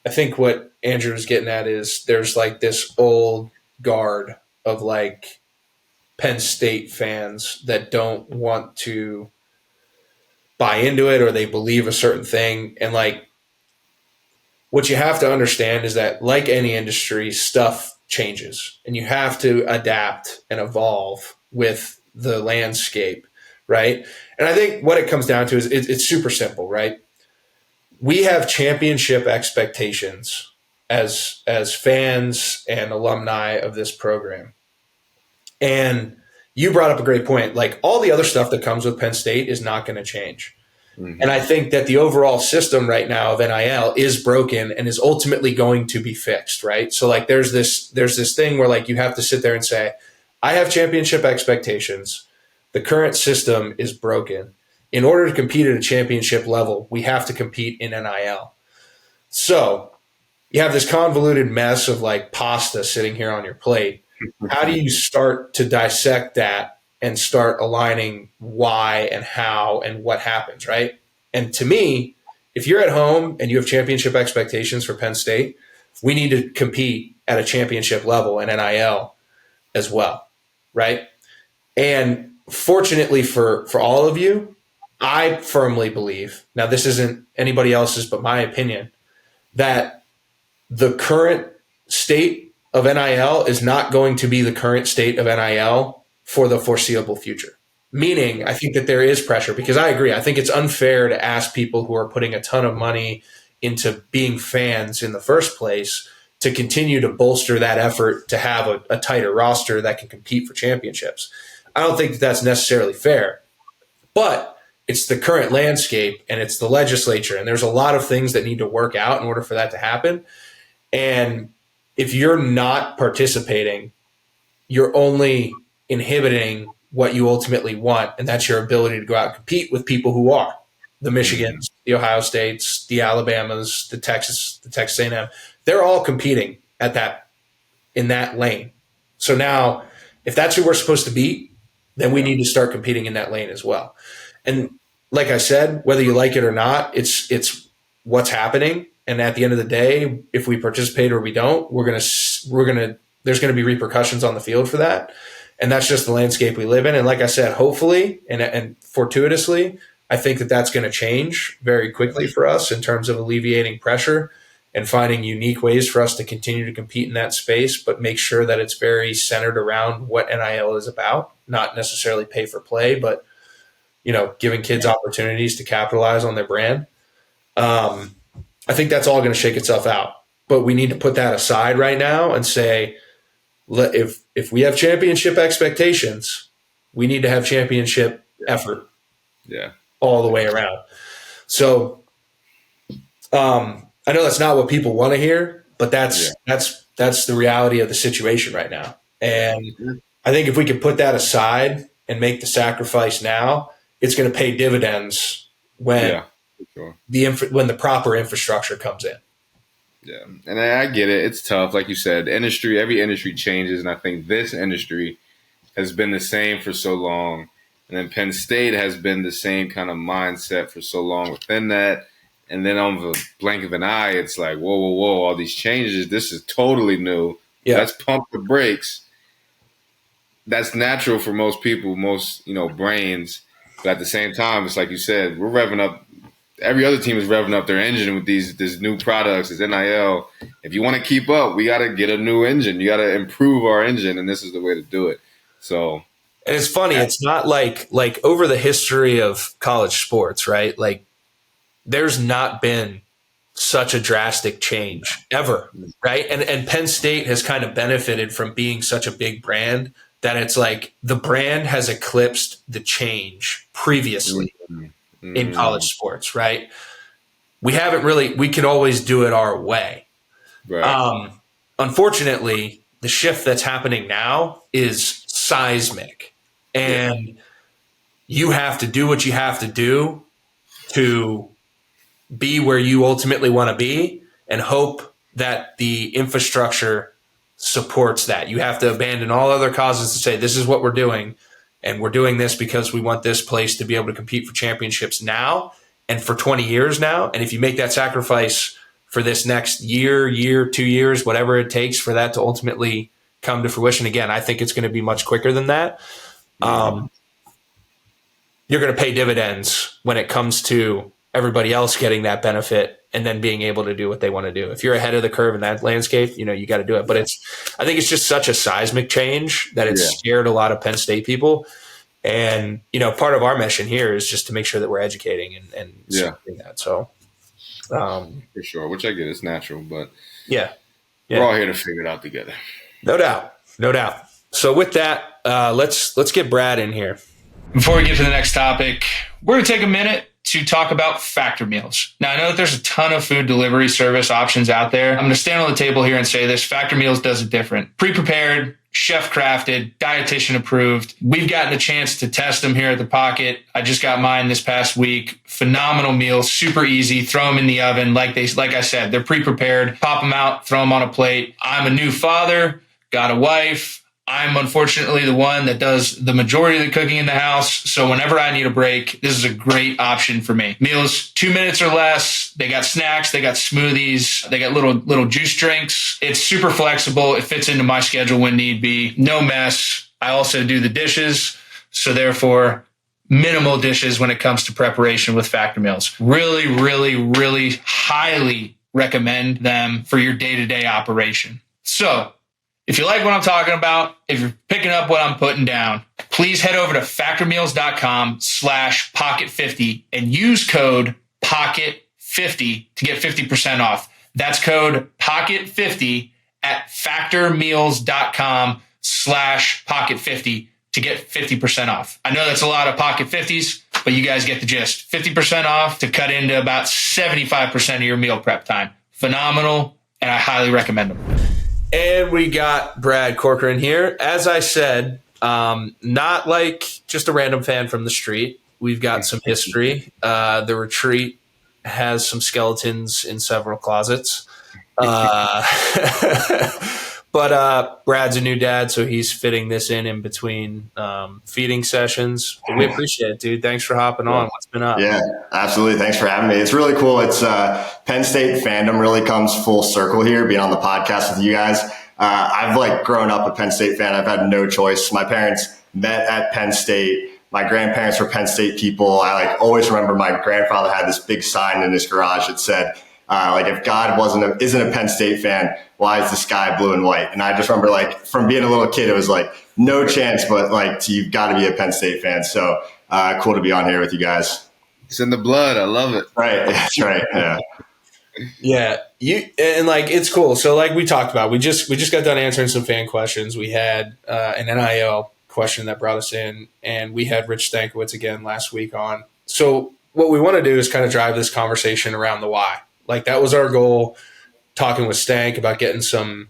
I think what Andrew was getting at is there's like this old guard of like Penn State fans that don't want to buy into it, or they believe a certain thing. And like, what you have to understand is that, like any industry, stuff changes and you have to adapt and evolve with the landscape, right? And I think what it comes down to is it's super simple, right? We have championship expectations as fans and alumni of this program. And you brought up a great point. Like, all the other stuff that comes with Penn State is not going to change. Mm-hmm. And I think that the overall system right now of NIL is broken and is ultimately going to be fixed, right? So like there's this thing where like you have to sit there and say, I have championship expectations. The current system is broken. In order to compete at a championship level, we have to compete in NIL. So you have this convoluted mess of like pasta sitting here on your plate. How do you start to dissect that and start aligning why and how and what happens, right? And to me, if you're at home and you have championship expectations for Penn State, we need to compete at a championship level in NIL as well, right? And fortunately for all of you, I firmly believe, now this isn't anybody else's but my opinion, that the current state of NIL is not going to be the current state of NIL for the foreseeable future. Meaning, I think that there is pressure, because I agree. I think it's unfair to ask people who are putting a ton of money into being fans in the first place to continue to bolster that effort to have a tighter roster that can compete for championships. I don't think that that's necessarily fair, but it's the current landscape and it's the legislature, and there's a lot of things that need to work out in order for that to happen. And if you're not participating, you're only inhibiting what you ultimately want, and that's your ability to go out and compete with people who are the Michigans, the Ohio States, the Alabamas, the Texas A&M. They're all competing in that lane. So now, if that's who we're supposed to beat, then we need to start competing in that lane as well. And like I said, whether you like it or not, it's what's happening. And at the end of the day, if we participate or we don't, there's going to be repercussions on the field for that. And that's just the landscape we live in. And like I said, hopefully and fortuitously, I think that that's going to change very quickly for us in terms of alleviating pressure and finding unique ways for us to continue to compete in that space, but make sure that it's very centered around what NIL is about, not necessarily pay for play, but, giving kids opportunities to capitalize on their brand. I think that's all going to shake itself out, but we need to put that aside right now and say, if we have championship expectations, we need to have championship effort. Yeah. All the way around. So, I know that's not what people want to hear, but that's the reality of the situation right now. And I think if we can put that aside and make the sacrifice now, it's going to pay dividends when when the proper infrastructure comes in. Yeah, and I get it. It's tough, like you said. Every industry changes, and I think this industry has been the same for so long. And then Penn State has been the same kind of mindset for so long within that. And then on the blink of an eye, it's like, whoa, all these changes. This is totally new. Yeah. Let's pump the brakes. That's natural for most people, most, brains. But at the same time, it's like you said, we're revving up. Every other team is revving up their engine with these new products, this NIL. If you want to keep up, we got to get a new engine. You got to improve our engine, and this is the way to do it. So. And it's funny. It's not like over the history of college sports, right? Like there's not been such a drastic change ever, right? And Penn State has kind of benefited from being such a big brand that it's like the brand has eclipsed the change previously in college sports, right? We could always do it our way. Right. Unfortunately, the shift that's happening now is seismic, and you have to do what you have to do to be where you ultimately want to be and hope that the infrastructure supports that. You have to abandon all other causes to say, this is what we're doing, and we're doing this because we want this place to be able to compete for championships now and for 20 years now. And if you make that sacrifice for this next year, 2 years, whatever it takes for that to ultimately come to fruition, again, I think it's going to be much quicker than that. You're going to pay dividends when it comes to everybody else getting that benefit and then being able to do what they want to do. If you're ahead of the curve in that landscape, you got to do it. But I think it's just such a seismic change that it's scared a lot of Penn State people. And, part of our mission here is just to make sure that we're educating and supporting that. So, for sure, which I get, it's natural, but we're all here to figure it out together. No doubt. So with that, let's get Brad in here. Before we get to the next topic, we're going to take a minute to talk about Factor Meals. Now, I know that there's a ton of food delivery service options out there. I'm going to stand on the table here and say this. Factor Meals does it different. Pre-prepared, chef-crafted, dietitian approved. We've gotten a chance to test them here at The Pocket. I just got mine this past week. Phenomenal meals, super easy. Throw them in the oven. Like I said, they're pre-prepared. Pop them out, throw them on a plate. I'm a new father, got a wife. I'm unfortunately the one that does the majority of the cooking in the house. So whenever I need a break, this is a great option for me. Meals, 2 minutes or less. They got snacks. They got smoothies. They got little juice drinks. It's super flexible. It fits into my schedule when need be. No mess. I also do the dishes. So therefore, minimal dishes when it comes to preparation with Factor Meals. Really, really, really highly recommend them for your day-to-day operation. So, if you like what I'm talking about, if you're picking up what I'm putting down, please head over to factormeals.com/pocket50 and use code pocket50 to get 50% off. That's code pocket50 at factormeals.com/pocket50 to get 50% off. I know that's a lot of pocket 50s, but you guys get the gist. 50% off to cut into about 75% of your meal prep time. Phenomenal, and I highly recommend them. And we got Brad Corcoran here. As I said, not like just a random fan from the street. We've got some history. The retreat has some skeletons in several closets. But Brad's a new dad, so he's fitting this in between feeding sessions. But we appreciate it, dude. Thanks for hopping on. What's been up? Yeah, absolutely. Thanks for having me. It's really cool. It's Penn State fandom really comes full circle here, being on the podcast with you guys. I've grown up a Penn State fan. I've had no choice. My parents met at Penn State. My grandparents were Penn State people. I always remember my grandfather had this big sign in his garage that said, if God isn't a Penn State fan, why is the sky blue and white? And I just remember from being a little kid, it was no chance, but you've got to be a Penn State fan. So cool to be on here with you guys. It's in the blood. I love it. Right. That's right. Yeah. Yeah. It's cool. So we talked about, we just got done answering some fan questions. We had an NIL question that brought us in, and we had Rich Stankiewicz again last week on. So what we want to do is kind of drive this conversation around the why. That was our goal, talking with Stank about getting some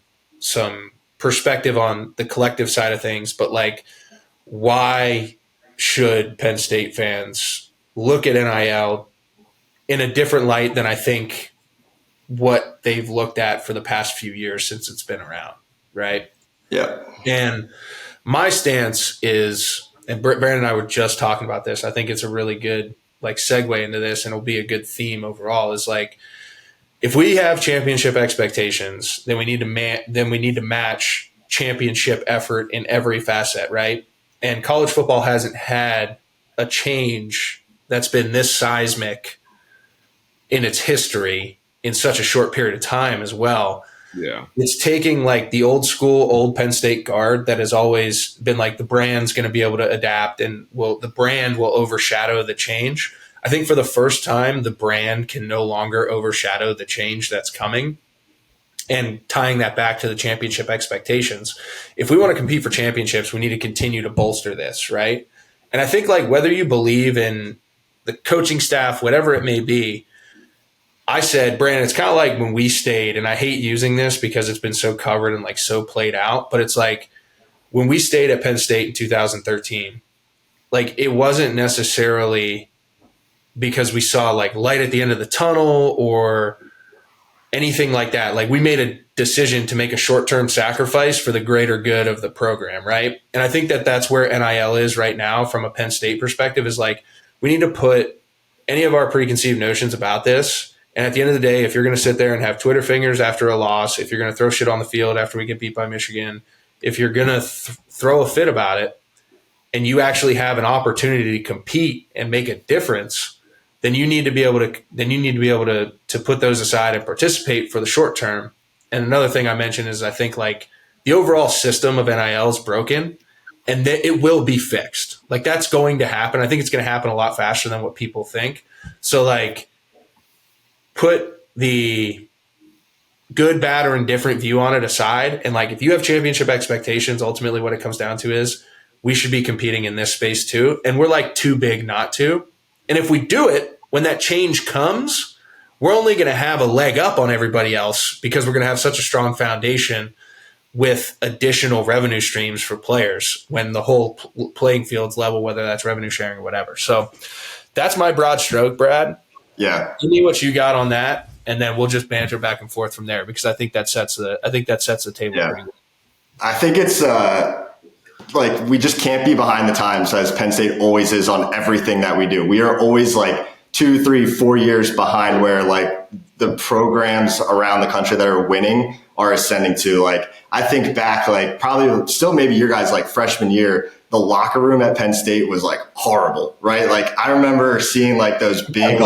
perspective on the collective side of things. But why should Penn State fans look at NIL in a different light than I think what they've looked at for the past few years since it's been around, right? Yeah. And my stance is, and Brandon and I were just talking about this, I think it's a really good segue into this, and it'll be a good theme overall, is if we have championship expectations, then we need to match championship effort in every facet, right? And college football hasn't had a change that's been this seismic in its history in such a short period of time as well. Yeah. It's taking the old Penn State guard that has always been the brand's going to be able to adapt, and the brand will overshadow the change. I think for the first time, the brand can no longer overshadow the change that's coming, and tying that back to the championship expectations. If we want to compete for championships, we need to continue to bolster this, right? And I think whether you believe in the coaching staff, whatever it may be, I said, Brandon, it's kind of like when we stayed, and I hate using this because it's been so covered and so played out, but it's when we stayed at Penn State in 2013, it wasn't necessarily because we saw light at the end of the tunnel or anything like that. We made a decision to make a short-term sacrifice for the greater good of the program, right? And I think that that's where NIL is right now from a Penn State perspective, is we need to put any of our preconceived notions about this. And at the end of the day, if you're going to sit there and have Twitter fingers after a loss, if you're going to throw shit on the field after we get beat by Michigan, if you're going to throw a fit about it, and you actually have an opportunity to compete and make a difference, then you need to be able to put those aside and participate for the short term. And another thing I mentioned is I think the overall system of NIL is broken, and that it will be fixed. That's going to happen. I think it's going to happen a lot faster than what people think. So put the good, bad, or indifferent view on it aside. And if you have championship expectations, ultimately what it comes down to is we should be competing in this space too. And we're too big not to. And if we do it, when that change comes, we're only going to have a leg up on everybody else because we're going to have such a strong foundation with additional revenue streams for players when the whole playing field's level, whether that's revenue sharing or whatever. So that's my broad stroke, Brad. Yeah. Give me what you got on that, and then we'll just banter back and forth from there, because I think that sets the table. Yeah. Pretty well. I think it's we just can't be behind the times, as Penn State always is on everything that we do. We are always 2, 3, 4 years behind where the programs around the country that are winning are ascending to. I think back, probably still maybe your guys freshman year, the locker room at Penn State was horrible, right? I remember seeing those big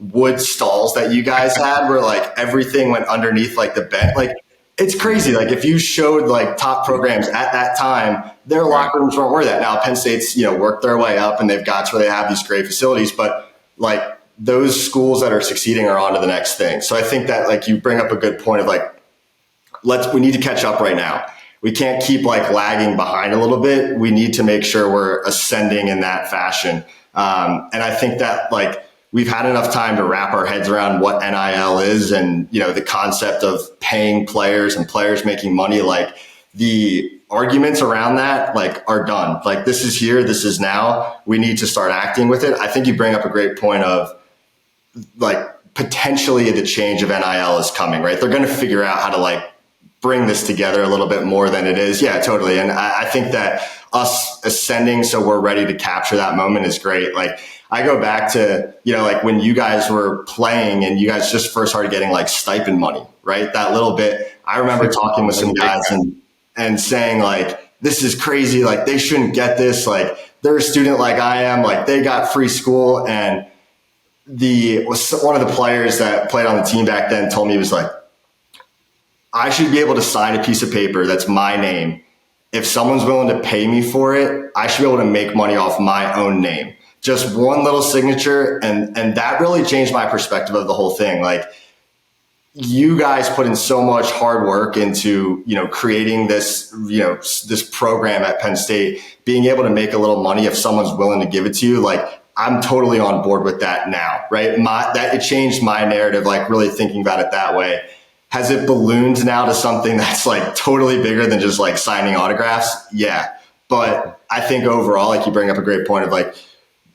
wood stalls that you guys had where everything went underneath the bench. It's crazy. If you showed top programs at that time, their locker rooms weren't where that. Now Penn State's, worked their way up and they've got to where they have these great facilities, but those schools that are succeeding are on to the next thing. So I think that you bring up a good point of we need to catch up right now. We can't keep lagging behind a little bit. We need to make sure we're ascending in that fashion. And I think that we've had enough time to wrap our heads around what NIL is and, the concept of paying players and players making money. The arguments around that are done. This is here, this is now. We need to start acting with it. I think you bring up a great point of potentially the change of NIL is coming, right? They're going to figure out how to bring this together a little bit more than it is. Yeah, totally. And I think that us ascending so we're ready to capture that moment is great. Like I go back to, like when you guys were playing and you guys just first started getting like stipend money, right? That little bit, I remember talking with some guys and saying like, this is crazy. Like they shouldn't get this. Like they're a student like I am. Like they got free school. And one of the players that played on the team back then told me, he was like, I should be able to sign a piece of paper that's my name. If someone's willing to pay me for it, I should be able to make money off my own name. Just one little signature. And that really changed my perspective of the whole thing. Like you guys put in so much hard work into, creating this, this program at Penn State, being able to make a little money if someone's willing to give it to you. Like I'm totally on board with that now, right? It changed my narrative, like really thinking about it that way. Has it ballooned now to something that's like totally bigger than just like signing autographs? Yeah. But I think overall, like you bring up a great point of like,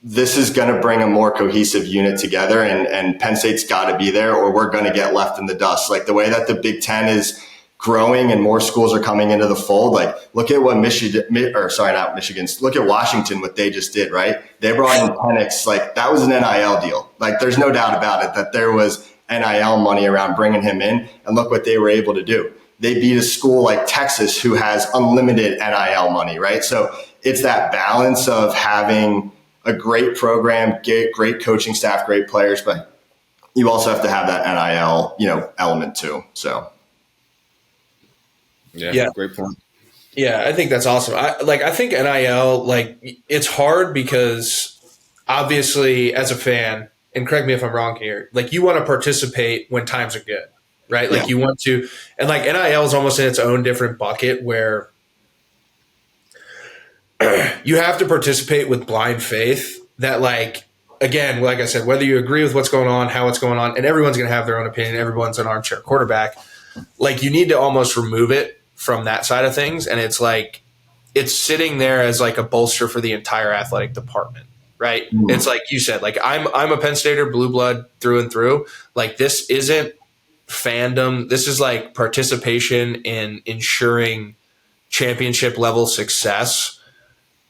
this is going to bring a more cohesive unit together and Penn State's got to be there or we're going to get left in the dust. Like the way that the Big Ten is growing and more schools are coming into the fold. Like look at what look at Washington, what they just did, right? They brought in Penix. Like that was an NIL deal. Like there's no doubt about it that there was NIL money around bringing him in, and look what they were able to do. They beat a school like Texas who has unlimited NIL money, right? So it's that balance of having a great program, great coaching staff, great players, but you also have to have that NIL, element too. So yeah, great point. Yeah, I think that's awesome. I think NIL, like it's hard because obviously as a fan, and correct me if I'm wrong here, like you want to participate when times are good, right? Like you want to, and like NIL is almost in its own different bucket where you have to participate with blind faith that like, again, like I said, whether you agree with what's going on, how it's going on, and everyone's going to have their own opinion, everyone's an armchair quarterback, like you need to almost remove it from that side of things. And it's like, it's sitting there as like a bolster for the entire athletic department. Right. Mm-hmm. It's like you said, like I'm a Penn Stater, blue blood through and through. Like this isn't fandom. This is like participation in ensuring championship level success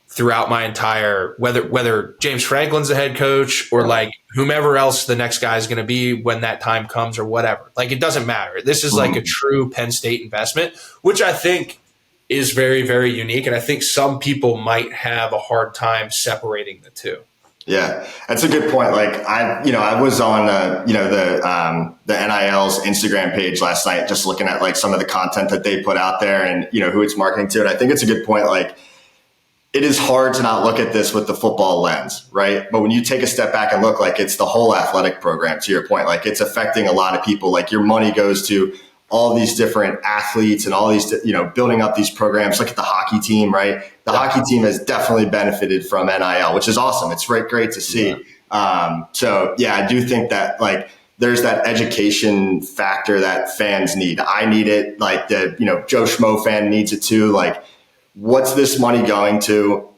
throughout my entire, whether James Franklin's the head coach or like whomever else the next guy is going to be when that time comes or whatever. Like it doesn't matter. This is like a true Penn State investment, which I think is very, very unique. And I think some people might have a hard time separating the two. Yeah, that's a good point. Like I was on, the NIL's Instagram page last night, just looking at like some of the content that they put out there and, who it's marketing to. And I think it's a good point. Like it is hard to not look at this with the football lens, right? But when you take a step back and look, like it's the whole athletic program, to your point, like it's affecting a lot of people. Like your money goes to all these different athletes and all these, building up these programs. Look at the hockey team, right? The hockey team has definitely benefited from NIL, which is awesome. It's great to see. So yeah, I do think that like there's that education factor that fans need. I need it. Like the, Joe Schmo fan needs it too. Like what's this money going to?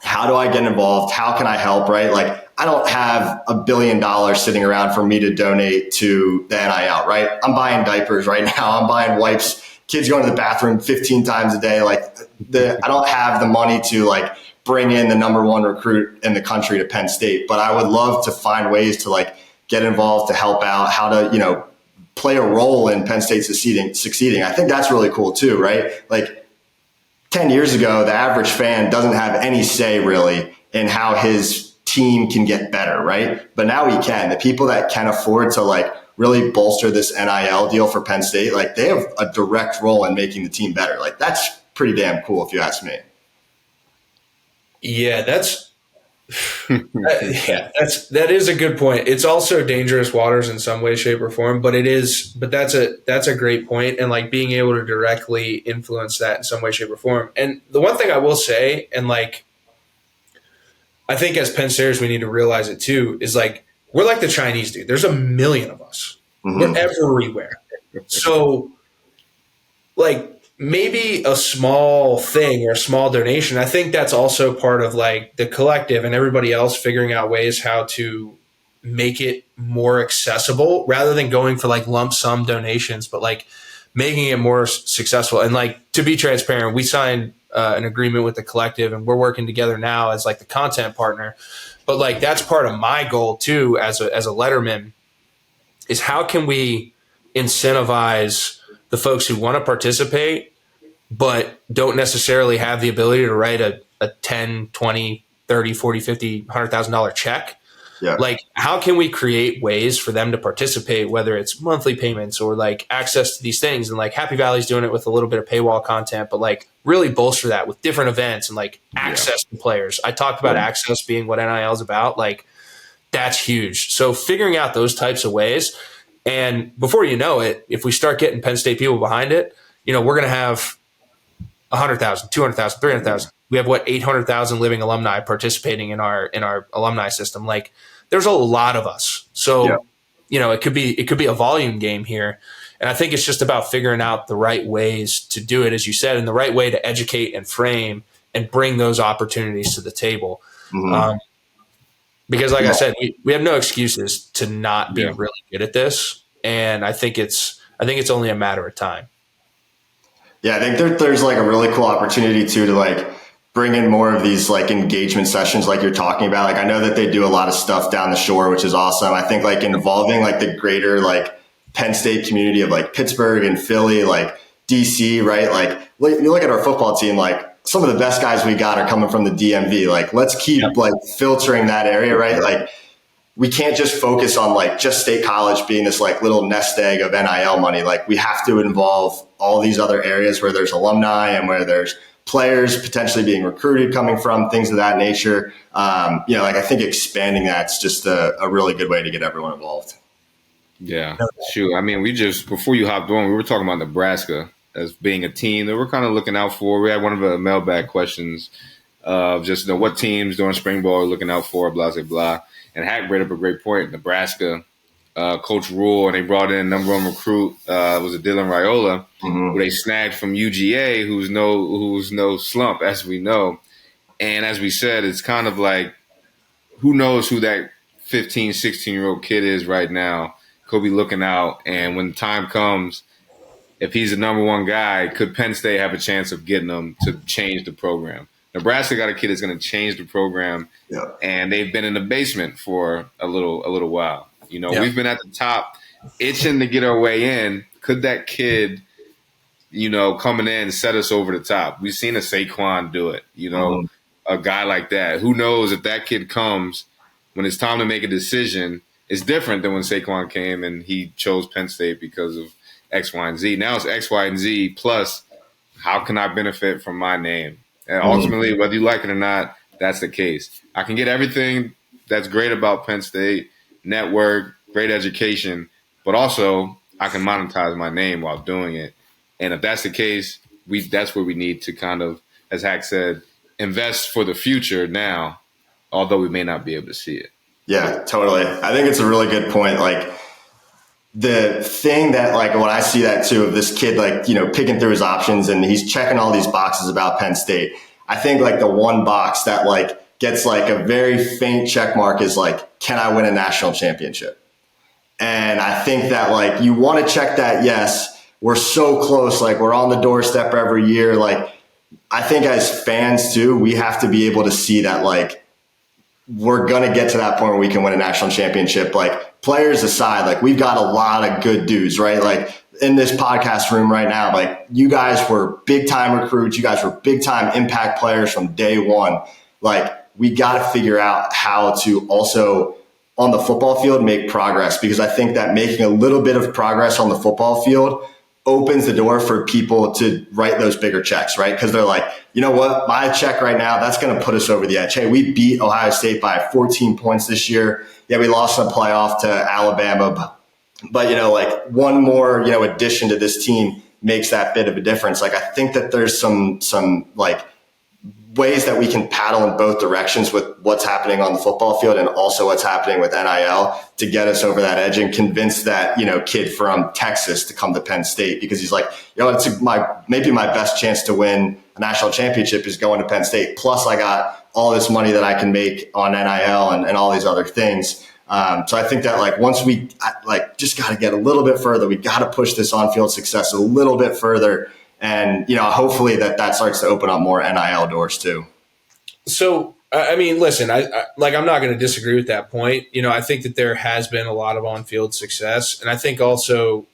How do I get involved? How can I help? Right? Like I don't have $1 billion sitting around for me to donate to the NIL, right? I'm buying diapers right now. I'm buying wipes. Kids going to the bathroom 15 times a day. Like I don't have the money to like bring in the number one recruit in the country to Penn State, but I would love to find ways to like get involved, to help out, how to, play a role in Penn State succeeding. I think that's really cool too, right? Like 10 years ago, the average fan doesn't have any say really in how his team can get better, right? But now we can. The people that can afford to like really bolster this NIL deal for Penn State, like they have a direct role in making the team better. Like that's pretty damn cool if you ask me. Yeah, that is a good point. It's also dangerous waters in some way, shape, or form, but that's a great point. And like being able to directly influence that in some way, shape, or form. And the one thing I will say, and like I think as Penn Staters, we need to realize it too, is like, we're like the Chinese, dude. There's 1 million of us. Mm-hmm. We're everywhere. So like maybe a small thing or a small donation, I think that's also part of like the collective and everybody else figuring out ways how to make it more accessible rather than going for like lump sum donations, but like making it more successful. And like, to be transparent, we signed an agreement with the collective, and we're working together now as like the content partner. But like, that's part of my goal too, as a Letterman, is how can we incentivize the folks who want to participate, but don't necessarily have the ability to write a 10, 20, 30, 40, 50, $100,000 check. Yeah. Like, how can we create ways for them to participate, whether it's monthly payments or like access to these things? And like Happy Valley's doing it with a little bit of paywall content, but like really bolster that with different events and like access to players. I talked about access being what NIL is about. Like, that's huge. So figuring out those types of ways. And before you know it, if we start getting Penn State people behind it, you know, we're going to have 100,000, 200,000, 300,000. We have 800,000 living alumni participating in our alumni system. Like, there's a lot of us. So, you know, it could be a volume game here. And I think it's just about figuring out the right ways to do it, as you said, and the right way to educate and frame and bring those opportunities to the table. Because like I said, we have no excuses to not be really good at this. And I think it's only a matter of time. Yeah, I think there's like a really cool opportunity too to like bring in more of these like engagement sessions like you're talking about. Like, I know that they do a lot of stuff down the shore, which is awesome. I think like involving like the greater like Penn State community of like Pittsburgh and Philly, like DC, right? Like, you look at our football team, like some of the best guys we got are coming from the DMV. Like, let's keep like filtering that area, right? Like, we can't just focus on like just State College being this like little nest egg of NIL money. Like, we have to involve all these other areas where there's alumni and where there's players potentially being recruited coming from, things of that nature. You know, like, I think expanding that's just a really good way to get everyone involved. Yeah, shoot. I mean, before you hopped on, we were talking about Nebraska as being a team that we're kind of looking out for. We had one of the mailbag questions of just, you know, what teams during spring ball are looking out for, blah, blah, blah. And Hack brought up a great point. Nebraska, Coach Rule, and they brought in number one recruit, was it Dylan Raiola, who they snagged from UGA, who's no slump, as we know. And as we said, it's kind of like, who knows who that 15, 16-year-old kid is right now. Could be looking out. And when the time comes, if he's the number one guy, could Penn State have a chance of getting him to change the program? Nebraska got a kid that's going to change the program, and they've been in the basement for a little while. You know, we've been at the top, itching to get our way in. Could that kid, you know, coming in set us over the top? We've seen a Saquon do it. You know, a guy like that. Who knows if that kid comes when it's time to make a decision? It's different than when Saquon came and he chose Penn State because of X, Y, and Z. Now it's X, Y, and Z plus how can I benefit from my name? And ultimately, whether you like it or not, that's the case. I can get everything that's great about Penn State, network, great education, but also I can monetize my name while doing it. And if that's the case, that's where we need to kind of, as Hack said, invest for the future now, although we may not be able to see it. Yeah, totally. I think it's a really good point. Like, the thing that, like, when I see that too, of this kid, like, you know, picking through his options and he's checking all these boxes about Penn State, I think like the one box that like gets like a very faint check mark is like, can I win a national championship? And I think that like you want to check that. Yes, we're so close. Like, we're on the doorstep every year. Like, I think as fans too, we have to be able to see that like we're going to get to that point where we can win a national championship. Like, players aside, like, we've got a lot of good dudes, right? Like, in this podcast room right now, like, you guys were big time recruits. You guys were big time impact players from day one. Like, we got to figure out how to also on the football field make progress, because I think that making a little bit of progress on the football field opens the door for people to write those bigger checks, right? Because they're like, you know what, my check right now, that's going to put us over the edge. Hey, we beat Ohio State by 14 points this year. Yeah, we lost in the playoff to Alabama, but you know, like, one more, you know, addition to this team makes that bit of a difference. Like, I think that there's some like ways that we can paddle in both directions with what's happening on the football field and also what's happening with NIL to get us over that edge and convince that, you know, kid from Texas to come to Penn State, because he's like, you know, it's maybe my best chance to win a national championship is going to Penn State. Plus I got all this money that I can make on NIL and all these other things. So I think that like once we just got to get a little bit further, we got to push this on-field success a little bit further. And, hopefully that starts to open up more NIL doors too. So, I mean, listen, I'm not going to disagree with that point. I think that there has been a lot of on-field success. And I think also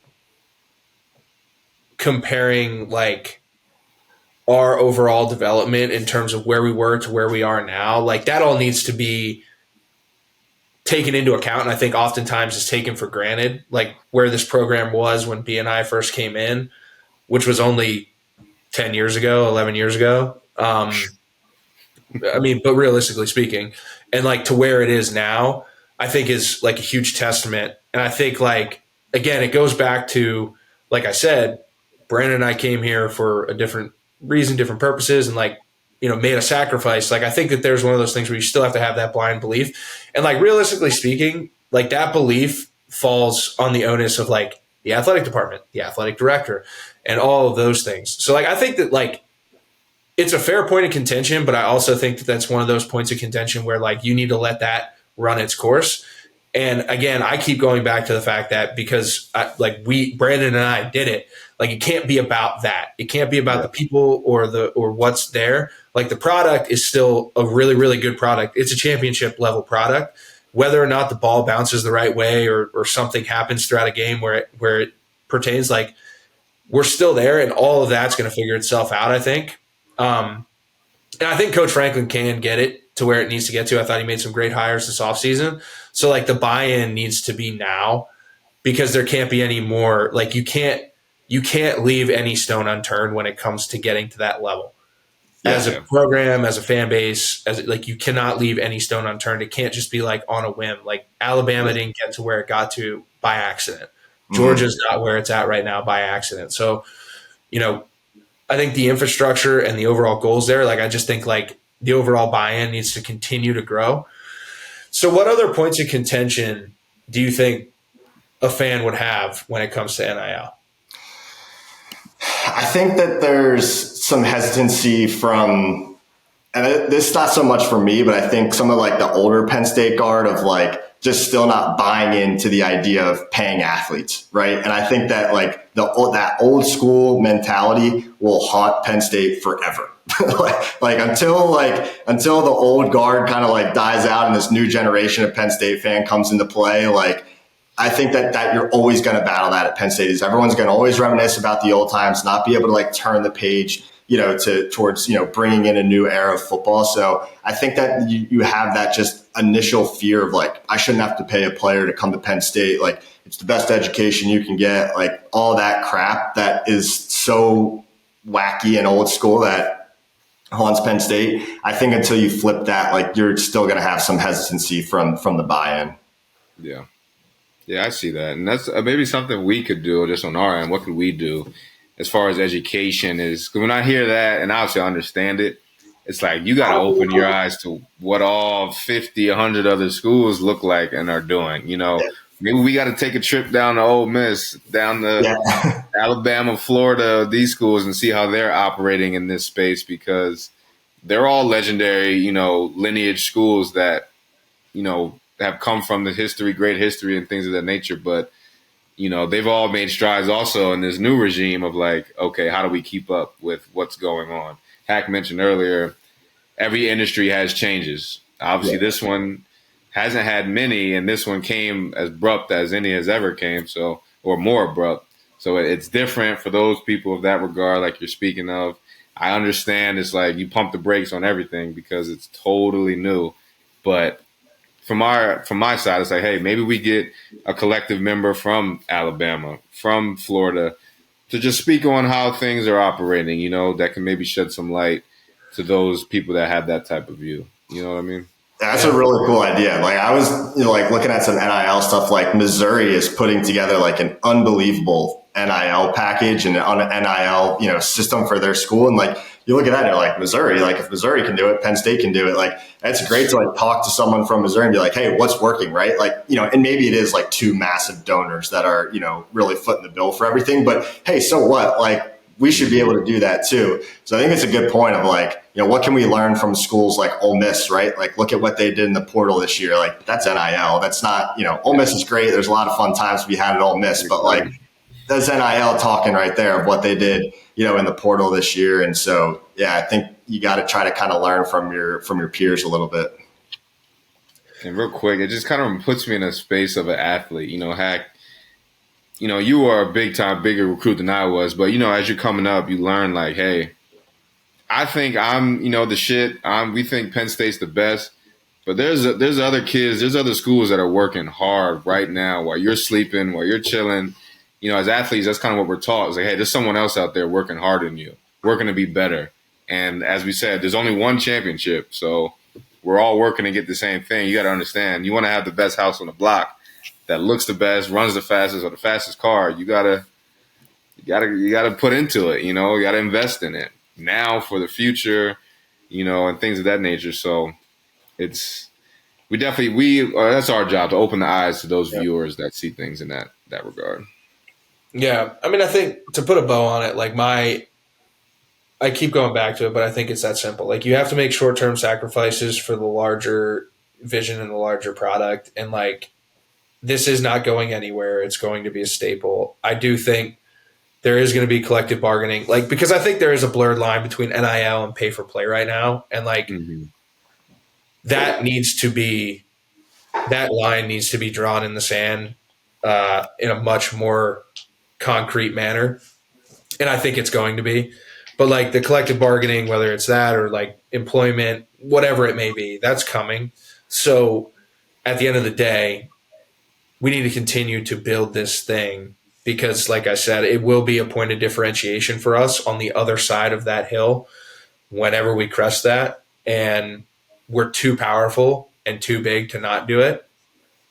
comparing like our overall development in terms of where we were to where we are now, like that all needs to be taken into account. And I think oftentimes is taken for granted, like where this program was when BNI first came in, which was only 10 years ago, 11 years ago. I mean, but realistically speaking, and like to where it is now, I think is like a huge testament. And I think like, again, it goes back to, like I said, Brandon and I came here for a different reason, different purposes, and like, made a sacrifice. Like, I think that there's one of those things where you still have to have that blind belief. And like, realistically speaking, like that belief falls on the onus of like the athletic department, the athletic director, and all of those things. So like, I think that like, it's a fair point of contention, but I also think that that's one of those points of contention where like you need to let that run its course. And again, I keep going back to the fact that because Brandon and I did it, like it can't be about that. It can't be about the people or what's there. Like the product is still a really, really good product. It's a championship level product. Whether or not the ball bounces the right way or something happens throughout a game where it pertains, like we're still there, and all of that's going to figure itself out, I think. And I think Coach Franklin can get it to where it needs to get to. I thought he made some great hires this offseason. So like the buy-in needs to be now, because there can't be any more, like you can't leave any stone unturned when it comes to getting to that level. As a program, as a fan base, you cannot leave any stone unturned. It can't just be like on a whim. Like Alabama didn't get to where it got to by accident. Georgia's not where it's at right now by accident. So, I think the infrastructure and the overall goals there, like I just think like the overall buy-in needs to continue to grow. So what other points of contention do you think a fan would have when it comes to NIL? I think that there's some hesitancy from, and this is not so much for me, but I think some of like the older Penn State guard of like just still not buying into the idea of paying athletes, right? And I think that like that old school mentality will haunt Penn State forever. until the old guard kind of like dies out and this new generation of Penn State fan comes into play, like I think that you're always going to battle that at Penn State. Is everyone's going to always reminisce about the old times, not be able to like turn the page, towards bringing in a new era of football. So I think that you have that just initial fear of like, I shouldn't have to pay a player to come to Penn State. Like it's the best education you can get, like all that crap that is so wacky and old school that haunts Penn State. I think until you flip that, like you're still going to have some hesitancy from the buy-in. Yeah. Yeah, I see that. And that's maybe something we could do just on our end. What could we do as far as education is? Because when I hear that, and obviously I understand it, it's like you got to open your eyes to what all 50, 100 other schools look like and are doing. Maybe we got to take a trip down to Ole Miss, down to Alabama, Florida, these schools, and see how they're operating in this space, because they're all legendary, lineage schools that, have come from the great history and things of that nature. But, they've all made strides also in this new regime of like, okay, how do we keep up with what's going on? Hack mentioned earlier, every industry has changes. Obviously, this one hasn't had many, and this one came as abrupt as any has ever came, or more abrupt. So it's different for those people of that regard, like you're speaking of. I understand it's like you pump the brakes on everything because it's totally new. But from my side, it's like, hey, maybe we get a collective member from Alabama, from Florida, to just speak on how things are operating, that can maybe shed some light to those people that have that type of view. You know what I mean? That's a really cool idea. Like I was looking at some NIL stuff, like Missouri is putting together like an unbelievable NIL package and an NIL, system for their school. And like, you look at that and you're like, Missouri, like if Missouri can do it, Penn State can do it. Like, it's great to like talk to someone from Missouri and be like, hey, what's working, right? Like, and maybe it is like two massive donors that are, really footing the bill for everything. But hey, so what? Like, we should be able to do that too. So I think it's a good point of like, what can we learn from schools like Ole Miss, right? Like, look at what they did in the portal this year. Like, that's NIL. That's not, Ole Miss is great. There's a lot of fun times to be had at Ole Miss, but like, that's NIL talking right there of what they did, in the portal this year. And so, yeah, I think you got to try to kind of learn from your peers a little bit. And real quick, it just kind of puts me in a space of an athlete. Hack, you are a bigger recruit than I was. But, as you're coming up, you learn like, hey, I think I'm, the shit. We think Penn State's the best. But there's other kids, there's other schools that are working hard right now while you're sleeping, while you're chilling. As athletes, that's kind of what we're taught. It's like, hey, there's someone else out there working harder than you, working to be better. And as we said, there's only one championship. So we're all working to get the same thing. You got to understand, you want to have the best house on the block that looks the best, runs the fastest, or the fastest car. You gotta put into it. You got to invest in it now for the future, and things of that nature. So that's our job to open the eyes to those viewers that see things in that regard. Yeah. I mean, I think to put a bow on it, like I keep going back to it, but I think it's that simple. Like, you have to make short-term sacrifices for the larger vision and the larger product. And like, this is not going anywhere. It's going to be a staple. I do think there is going to be collective bargaining, like, because I think there is a blurred line between NIL and pay for play right now. And like, that line needs to be drawn in the sand in a much more concrete manner. And I think it's going to be. But like the collective bargaining, whether it's that or like employment, whatever it may be, that's coming. So at the end of the day, we need to continue to build this thing because, like I said, it will be a point of differentiation for us on the other side of that hill whenever we crest that. And we're too powerful and too big to not do it.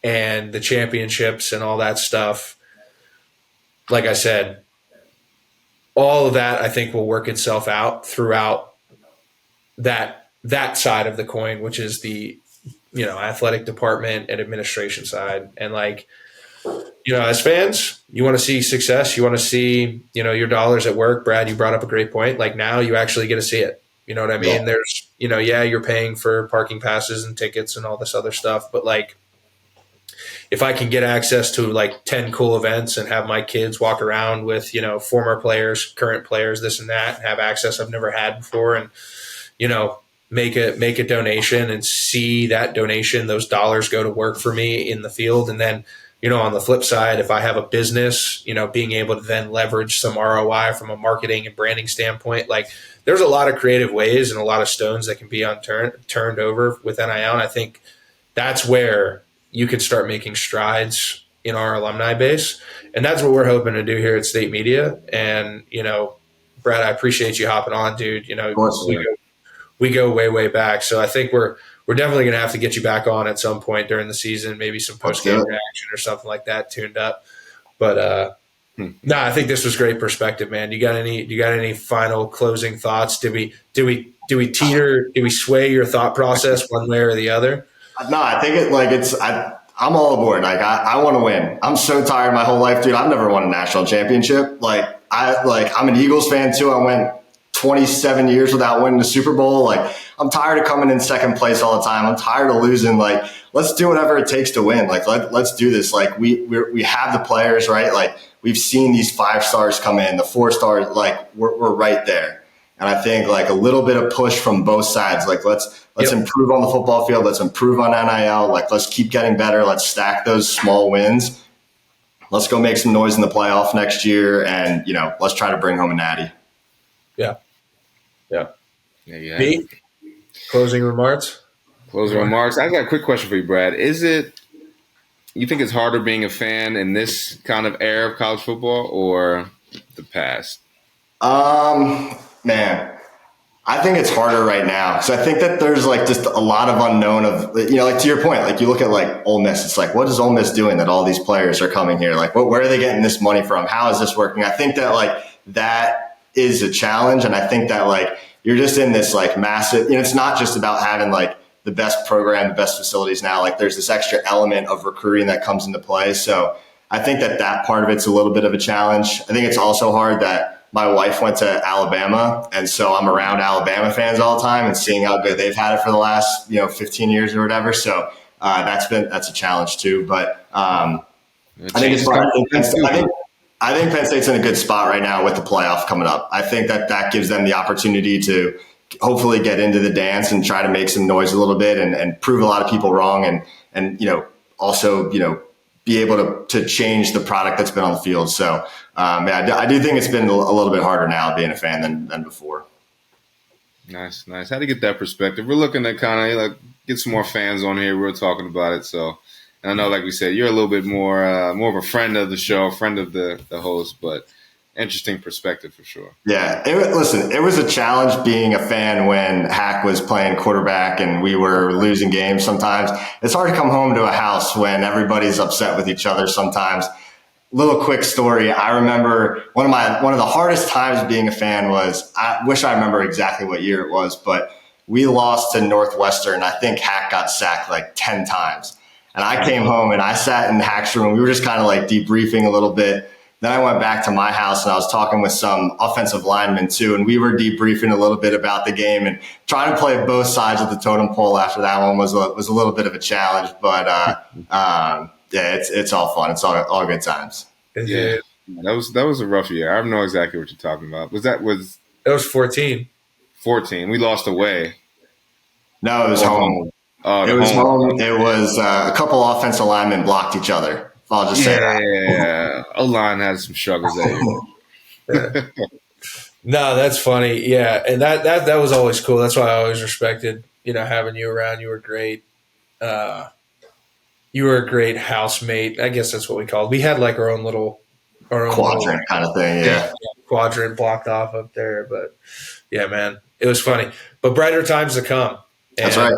And the championships and all that stuff, like I said, all of that I think will work itself out throughout that side of the coin, which is the, athletic department and administration side. And like, as fans, you want to see success. You want to see, your dollars at work. Brad, you brought up a great point. Like, now you actually get to see it. You know what I mean? Yeah. There's, you're paying for parking passes and tickets and all this other stuff. But like, if I can get access to like 10 cool events and have my kids walk around with, former players, current players, this and that, and have access I've never had before, and, make a donation and see that donation, those dollars go to work for me in the field. And then, on the flip side, if I have a business, being able to then leverage some ROI from a marketing and branding standpoint, like there's a lot of creative ways and a lot of stones that can be turned over with NIL. And I think that's where you can start making strides in our alumni base. And that's what we're hoping to do here at State Media. And, Brad, I appreciate you hopping on, dude. We go way, way back. So I think we're definitely going to have to get you back on at some point during the season, maybe some post-game reaction or something like that tuned up. But I think this was great perspective, man. You got any final closing thoughts? Do we teeter? Do we sway your thought process one way or the other? No, I think I'm all aboard. Like, I want to win. I'm so tired my whole life, dude. I've never won a national championship. I'm an Eagles fan too. I went 27 years without winning the Super Bowl. Like, I'm tired of coming in second place all the time. I'm tired of losing. Like, let's do whatever it takes to win. Like, let's do this. Like, we have the players, right? Like, we've seen these 5 stars come in, the 4 stars. Like, we're right there. And I think like a little bit of push from both sides. Like, let's improve on the football field. Let's improve on NIL. Like, let's keep getting better. Let's stack those small wins. Let's go make some noise in the playoff next year. And, let's try to bring home a natty. Yeah. B, closing remarks? I got a quick question for you, Brad. You think it's harder being a fan in this kind of era of college football or the past? Man, I think it's harder right now. So I think that there's like just a lot of unknown of, like to your point, like you look at like Ole Miss, it's like, what is Ole Miss doing that all these players are coming here? Like, where are they getting this money from? How is this working? I think that like that is a challenge. And I think that like you're just in this like massive, it's not just about having like the best program, the best facilities now. Like there's this extra element of recruiting that comes into play. So I think that part of it's a little bit of a challenge. I think it's also hard that my wife went to Alabama, and so I'm around Alabama fans all the time and seeing how good they've had it for the last 15 years or whatever. So that's a challenge too. But I think it's fun. I think Penn State's in a good spot right now with the playoff coming up. I think that gives them the opportunity to hopefully get into the dance and try to make some noise a little bit and prove a lot of people wrong and also be able to change the product that's been on the field. So I do think it's been a little bit harder now being a fan than before. Nice. How to get that perspective? We're looking to kind of get some more fans on here. We're talking about it. So, and I know, like we said, you're a little bit more of a friend of the show, friend of the host, but interesting perspective for sure. Yeah. It was a challenge being a fan when Hack was playing quarterback and we were losing games sometimes. It's hard to come home to a house when everybody's upset with each other sometimes. Little quick story. I remember one of the hardest times being a fan was, I wish I remember exactly what year it was, but we lost to Northwestern. I think Hack got sacked like 10 times. And I came home and I sat in Hack's room and we were just kind of debriefing a little bit. Then I went back to my house and I was talking with some offensive linemen too. And we were debriefing a little bit about the game and trying to play both sides of the totem pole after that one was a little bit of a challenge, but it's all fun. It's all good times. Yeah, that was a rough year. I don't know exactly what you're talking about. That was 14. 14. We lost away. No, it was home. It was home. It was a couple offensive linemen blocked each other. I'll just say that. Yeah, O-line had some struggles that year. No, that's funny. Yeah, and that was always cool. That's why I always respected having you around. You were great. You were a great housemate. I guess that's what we called. We had our own quadrant kind of thing. Yeah, quadrant blocked off up there. But yeah, man, it was funny. But brighter times to come. And, that's right.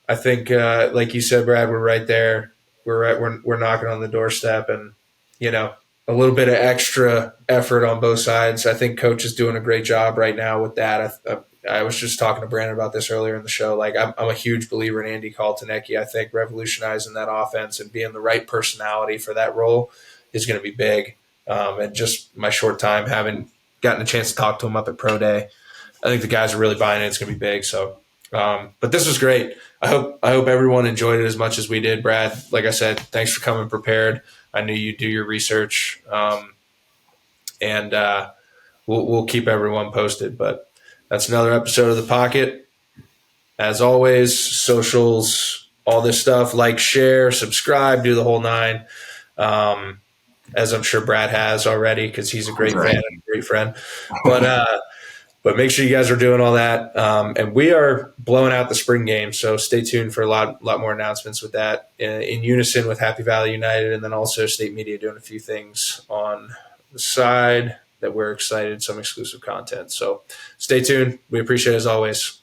I think like you said, Brad, we're right there. We're knocking on the doorstep, and a little bit of extra effort on both sides. I think Coach is doing a great job right now with that. I was just talking to Brandon about this earlier in the show. I'm a huge believer in Andy Kotelnicki. I think revolutionizing that offense and being the right personality for that role is going to be big. And just my short time having gotten a chance to talk to him up at Pro Day, I think the guys are really buying it. It's going to be big. So, but this was great. I hope everyone enjoyed it as much as we did, Brad. Like I said, thanks for coming prepared. I knew you'd do your research, and we'll keep everyone posted. But that's another episode of The Pocket. As always, socials, all this stuff, like, share, subscribe, do the whole nine, as I'm sure Brad has already because he's a great fan and a great friend. But make sure you guys are doing all that. And we are blowing out the spring game, so stay tuned for a lot more announcements with that in unison with Happy Valley United, and then also State Media doing a few things on the side that we're excited, some exclusive content. So stay tuned. We appreciate it as always.